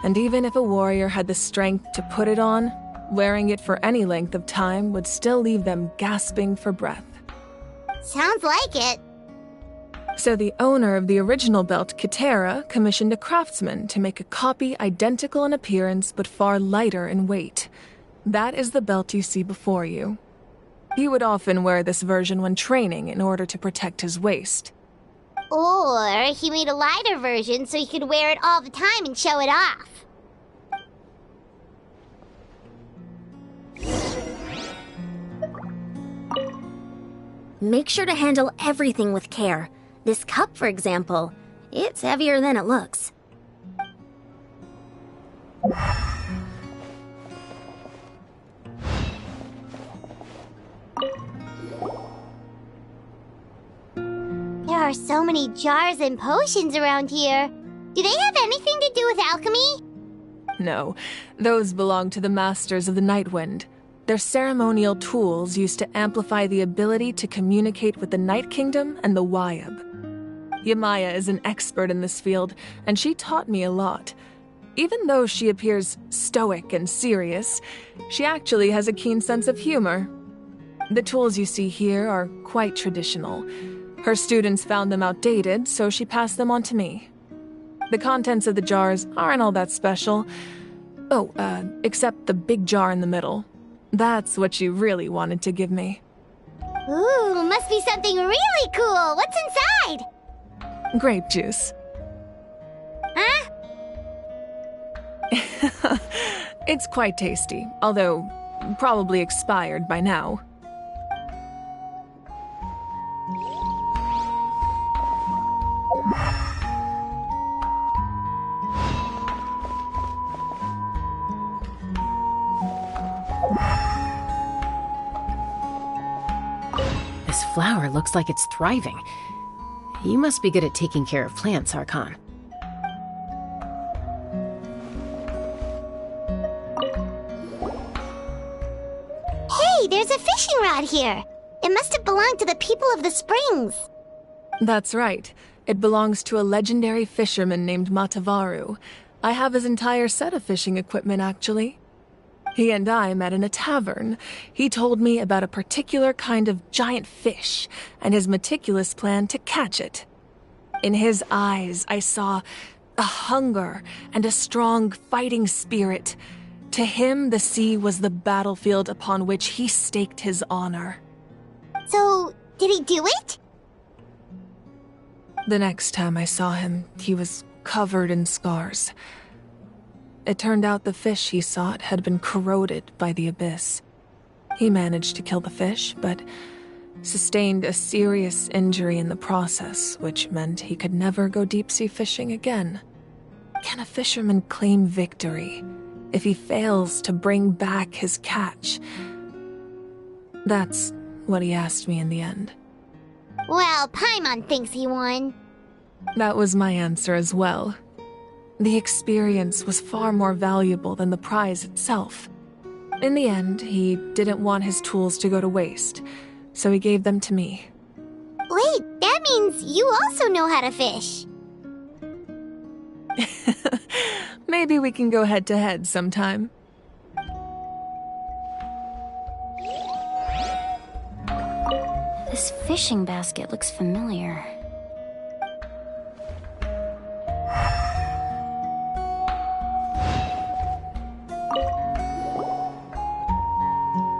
And even if a warrior had the strength to put it on, wearing it for any length of time would still leave them gasping for breath. Sounds like it. So the owner of the original belt, Kitera, commissioned a craftsman to make a copy identical in appearance but far lighter in weight. That is the belt you see before you. He would often wear this version when training in order to protect his waist. Or he made a lighter version so he could wear it all the time and show it off. Make sure to handle everything with care. This cup, for example, it's heavier than it looks. There are so many jars and potions around here. Do they have anything to do with alchemy? No, those belong to the Masters of the Nightwind. They're ceremonial tools used to amplify the ability to communicate with the Night Kingdom and the Wyab. Yamaya is an expert in this field, and she taught me a lot. Even though she appears stoic and serious, she actually has a keen sense of humor. The tools you see here are quite traditional. Her students found them outdated, so she passed them on to me. The contents of the jars aren't all that special. Oh, except the big jar in the middle. That's what she really wanted to give me. Ooh, must be something really cool. What's inside? Grape juice. Huh? It's quite tasty, although probably expired by now. This flower looks like it's thriving. You must be good at taking care of plants, Archon. Hey, there's a fishing rod here. It must have belonged to the people of the springs. That's right. It belongs to a legendary fisherman named Matavaru. I have his entire set of fishing equipment, actually. He and I met in a tavern. He told me about a particular kind of giant fish and his meticulous plan to catch it. In his eyes, I saw a hunger and a strong fighting spirit. To him, the sea was the battlefield upon which he staked his honor. So, did he do it? The next time I saw him, he was covered in scars. It turned out the fish he sought had been corroded by the abyss. He managed to kill the fish, but sustained a serious injury in the process, which meant he could never go deep-sea fishing again. Can a fisherman claim victory if he fails to bring back his catch? That's what he asked me in the end. Well, Paimon thinks he won. That was my answer as well. The experience was far more valuable than the prize itself. In the end, he didn't want his tools to go to waste, so he gave them to me. Wait, that means you also know how to fish. Maybe we can go head-to-head sometime. This fishing basket looks familiar.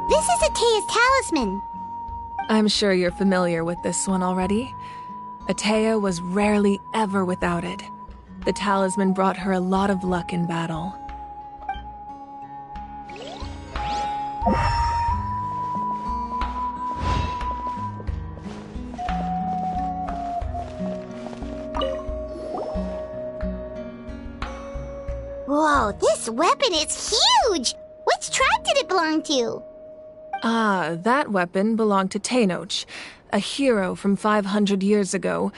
This is Atea's talisman. I'm sure you're familiar with this one already. Atea was rarely ever without it. The talisman brought her a lot of luck in battle. Whoa, this weapon is huge! Which tribe did it belong to? Ah, that weapon belonged to Tenoch, a hero from 500 years ago.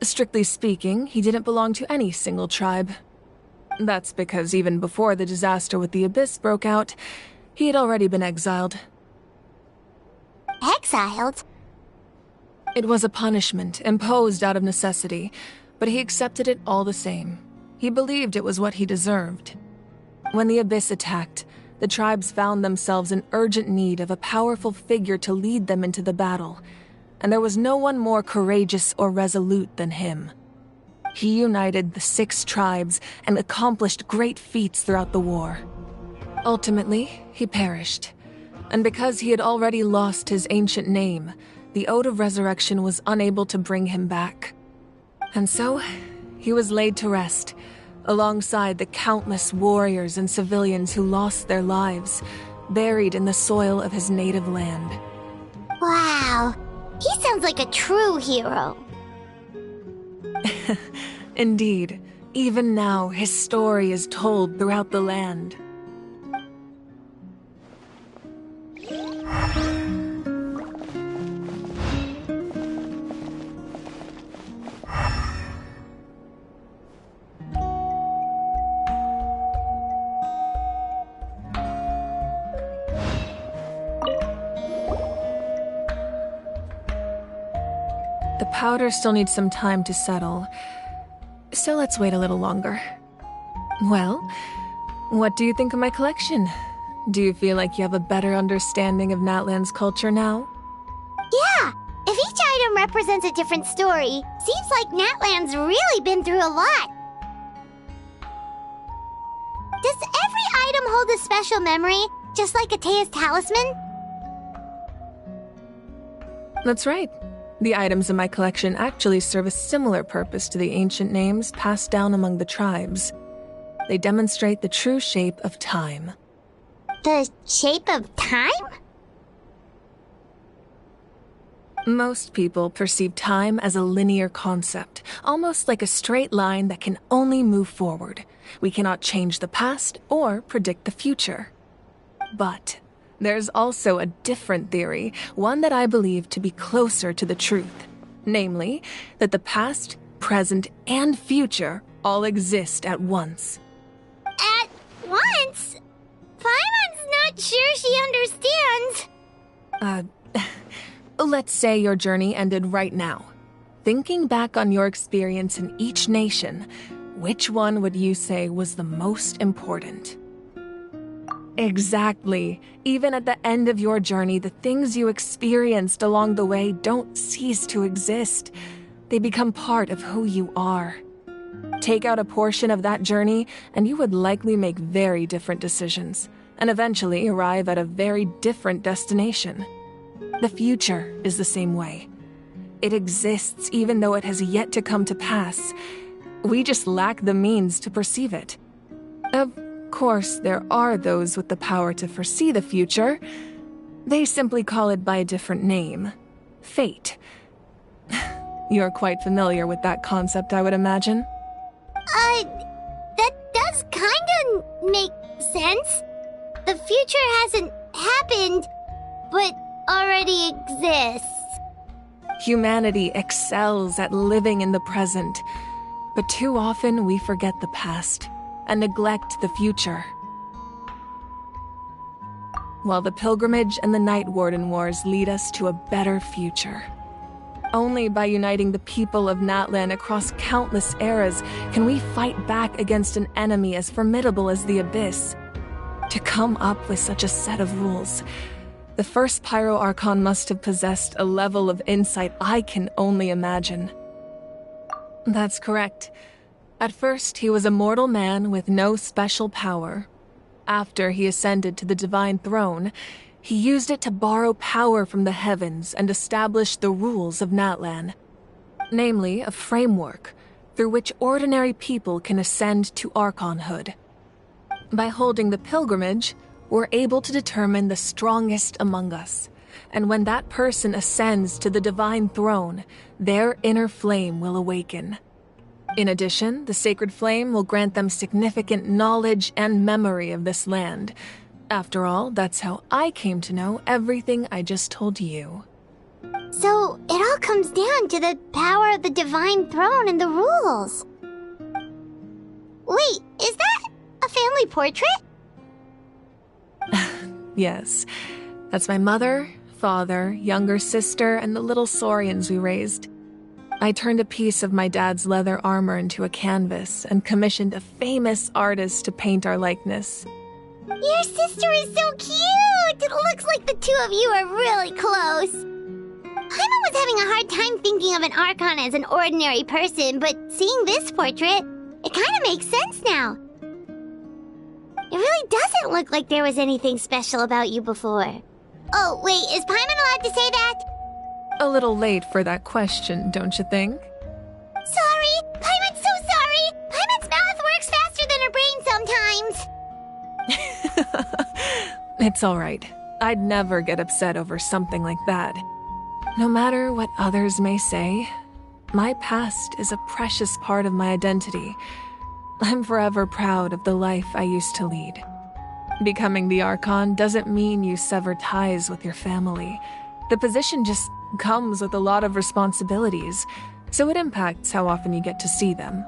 Strictly speaking, he didn't belong to any single tribe. That's because even before the disaster with the Abyss broke out, he had already been exiled. Exiled? It was a punishment imposed out of necessity, but he accepted it all the same. He believed it was what he deserved. When the Abyss attacked, the tribes found themselves in urgent need of a powerful figure to lead them into the battle, and there was no one more courageous or resolute than him. He united the 6 tribes and accomplished great feats throughout the war. Ultimately, he perished, and because he had already lost his ancient name, the Ode of Resurrection was unable to bring him back. And so, he was laid to rest, alongside the countless warriors and civilians who lost their lives, buried in the soil of his native land. Wow, he sounds like a true hero. Indeed, even now his story is told throughout the land. The powder still needs some time to settle, so let's wait a little longer. Well, what do you think of my collection? Do you feel like you have a better understanding of Natlan's culture now? Yeah, if each item represents a different story, seems like Natlan's really been through a lot. Does every item hold a special memory, just like Atea's talisman? That's right. The items in my collection actually serve a similar purpose to the ancient names passed down among the tribes. They demonstrate the true shape of time. The shape of time? Most people perceive time as a linear concept, almost like a straight line that can only move forward. We cannot change the past or predict the future. But there's also a different theory, one that I believe to be closer to the truth. Namely, that the past, present, and future all exist at once. At once? Paimon's not sure she understands. Let's say your journey ended right now. Thinking back on your experience in each nation, which one would you say was the most important? Exactly. Even at the end of your journey, the things you experienced along the way don't cease to exist. They become part of who you are. Take out a portion of that journey, and you would likely make very different decisions, and eventually arrive at a very different destination. The future is the same way. It exists even though it has yet to come to pass. We just lack the means to perceive it. Of course, there are those with the power to foresee the future. They simply call it by a different name. Fate. You're quite familiar with that concept, I would imagine. make sense. The future hasn't happened, but already exists. Humanity excels at living in the present, but too often we forget the past and neglect the future. While the pilgrimage and the Night Warden Wars lead us to a better future. Only by uniting the people of Natlan across countless eras can we fight back against an enemy as formidable as the Abyss. To come up with such a set of rules, the first Pyro Archon must have possessed a level of insight I can only imagine. That's correct. At first, he was a mortal man with no special power. After he ascended to the Divine Throne, he used it to borrow power from the heavens and establish the rules of Natlan. Namely, a framework through which ordinary people can ascend to Archonhood. By holding the pilgrimage, we're able to determine the strongest among us. And when that person ascends to the Divine Throne, their inner flame will awaken. In addition, the sacred flame will grant them significant knowledge and memory of this land. After all, that's how I came to know everything I just told you. So, it all comes down to the power of the Divine Throne and the rules. Wait, is that a family portrait? Yes, that's my mother, father, younger sister, and the little saurians we raised. I turned a piece of my dad's leather armor into a canvas and commissioned a famous artist to paint our likeness. Your sister is so cute! It looks like the two of you are really close. Paimon was having a hard time thinking of an Archon as an ordinary person, but seeing this portrait, it kind of makes sense now. It really doesn't look like there was anything special about you before. Oh, wait, is Paimon allowed to say that? A little late for that question, don't you think? Sorry! Paimon's so sorry! Paimon's mouth works faster than her brain sometimes! It's all right. I'd never get upset over something like that. No matter what others may say, my past is a precious part of my identity. I'm forever proud of the life I used to lead. Becoming the Archon doesn't mean you sever ties with your family. The position just comes with a lot of responsibilities, so it impacts how often you get to see them.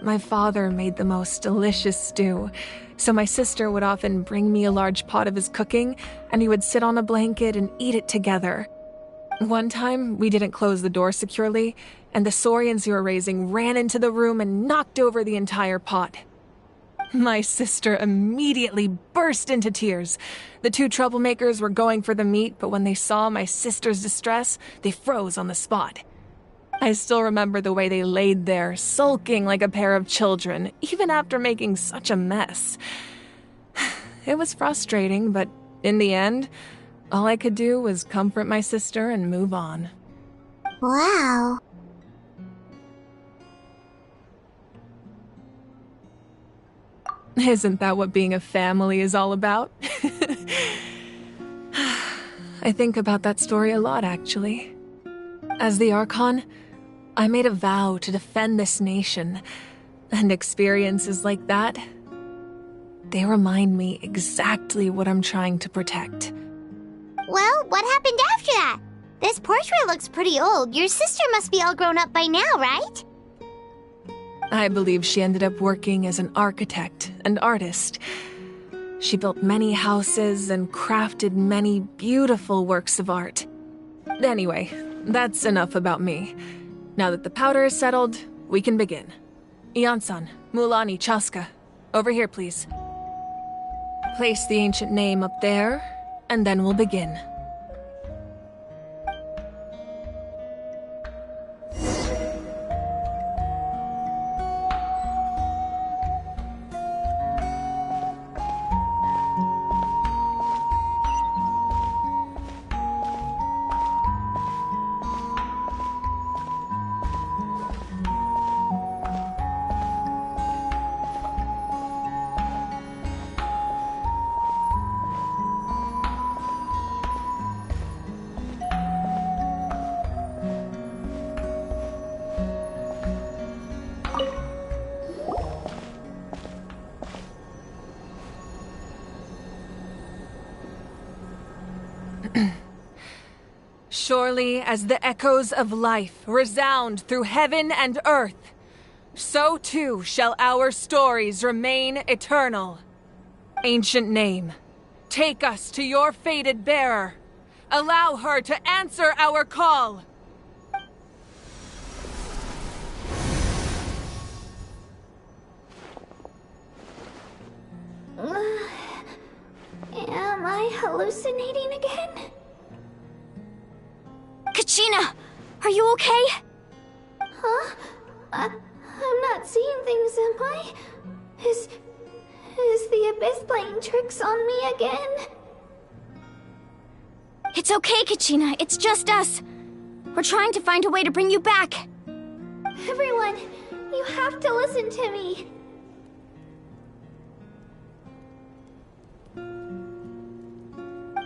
My father made the most delicious stew, so my sister would often bring me a large pot of his cooking, and he would sit on a blanket and eat it together. One time, we didn't close the door securely, and the saurians we were raising ran into the room and knocked over the entire pot. My sister immediately burst into tears. The two troublemakers were going for the meat, but when they saw my sister's distress, they froze on the spot. I still remember the way they laid there, sulking like a pair of children, even after making such a mess. It was frustrating, but in the end, all I could do was comfort my sister and move on. Wow. Isn't that what being a family is all about? I think about that story a lot, actually. As the Archon, I made a vow to defend this nation, and experiences like that, they remind me exactly what I'm trying to protect. Well, what happened after that? This portrait looks pretty old. Your sister must be all grown up by now, right? I believe she ended up working as an architect and artist. She built many houses and crafted many beautiful works of art. Anyway, that's enough about me. Now that the powder is settled, we can begin. Ian-san, Mulani, Chaska, over here, please. Place the ancient name up there, and then we'll begin. Surely as the echoes of life resound through heaven and earth, so too shall our stories remain eternal. Ancient name, take us to your fated bearer. Allow her to answer our call. Am I hallucinating again? Kachina! Are you okay? Huh? I'm not seeing things, am I? Is the Abyss playing tricks on me again? It's okay, Kachina. It's just us. We're trying to find a way to bring you back. Everyone, you have to listen to me.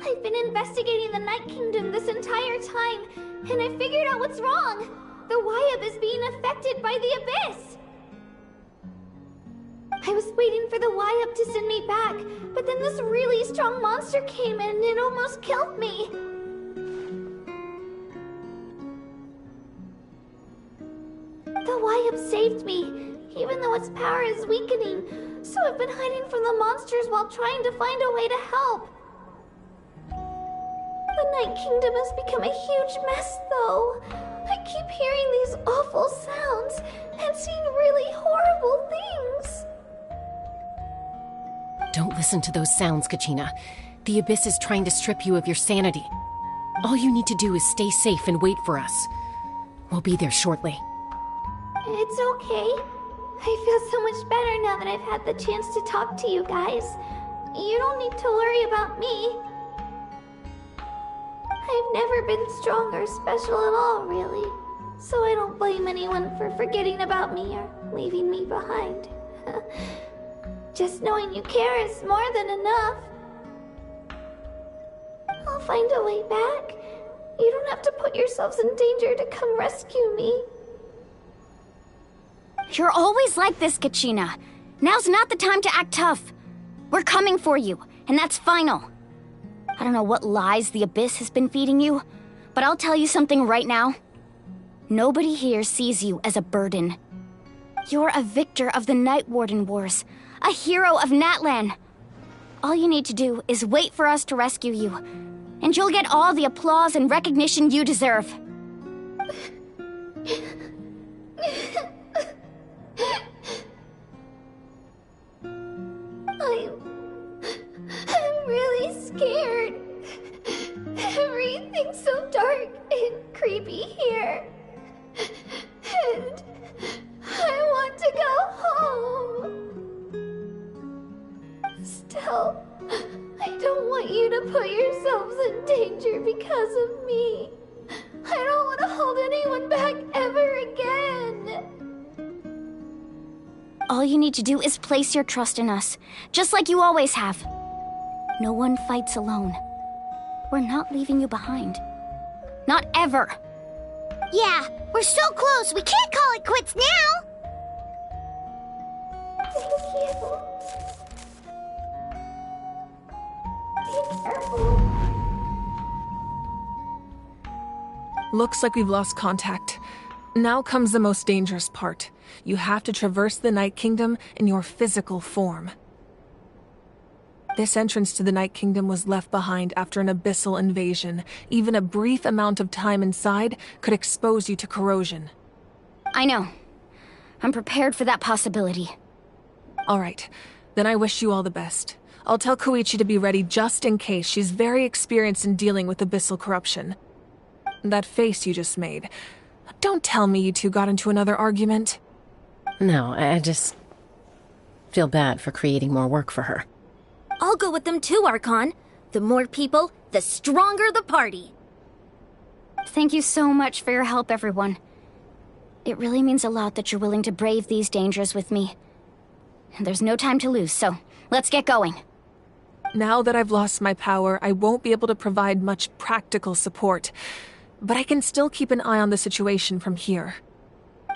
I've been investigating the Night Kingdom this entire time, and I figured out what's wrong. The Wyab is being affected by the Abyss. I was waiting for the Wyab to send me back, but then this really strong monster came in and it almost killed me. The Wyab saved me, even though its power is weakening, so I've been hiding from the monsters while trying to find a way to help. The Night Kingdom has become a huge mess, though. I keep hearing these awful sounds and seeing really horrible things. Don't listen to those sounds, Kachina. The Abyss is trying to strip you of your sanity. All you need to do is stay safe and wait for us. We'll be there shortly. It's okay. I feel so much better now that I've had the chance to talk to you guys. You don't need to worry about me. I've never been strong or special at all, really. So I don't blame anyone for forgetting about me or leaving me behind. Just knowing you care is more than enough. I'll find a way back. You don't have to put yourselves in danger to come rescue me. You're always like this, Kachina. Now's not the time to act tough. We're coming for you, and that's final. I don't know what lies the Abyss has been feeding you, but I'll tell you something right now. Nobody here sees you as a burden. You're a victor of the Night Warden Wars, a hero of Natlan. All you need to do is wait for us to rescue you, and you'll get all the applause and recognition you deserve. I'm really scared. Everything's so dark and creepy here. And I want to go home. Still, I don't want you to put yourselves in danger because of me. I don't want to hold anyone back ever again. All you need to do is place your trust in us, just like you always have. No one fights alone. We're not leaving you behind. Not ever. Yeah, we're so close, we can't call it quits now! Thank you. Be careful. Looks like we've lost contact. Now comes the most dangerous part. You have to traverse the Night Kingdom in your physical form. This entrance to the Night Kingdom was left behind after an abyssal invasion. Even a brief amount of time inside could expose you to corrosion. I know. I'm prepared for that possibility. All right. Then I wish you all the best. I'll tell Koichi to be ready just in case. She's very experienced in dealing with abyssal corruption. That face you just made. Don't tell me you two got into another argument. No, I just feel bad for creating more work for her. I'll go with them too, Archon. The more people, the stronger the party. Thank you so much for your help, everyone. It really means a lot that you're willing to brave these dangers with me. There's no time to lose, so let's get going. Now that I've lost my power, I won't be able to provide much practical support. But I can still keep an eye on the situation from here.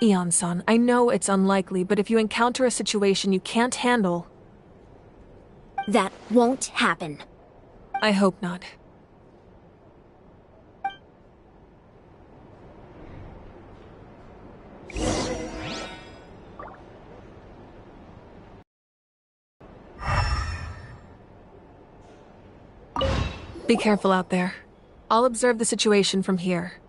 Eon-san, I know it's unlikely, but if you encounter a situation you can't handle... That won't happen. I hope not. Be careful out there. I'll observe the situation from here.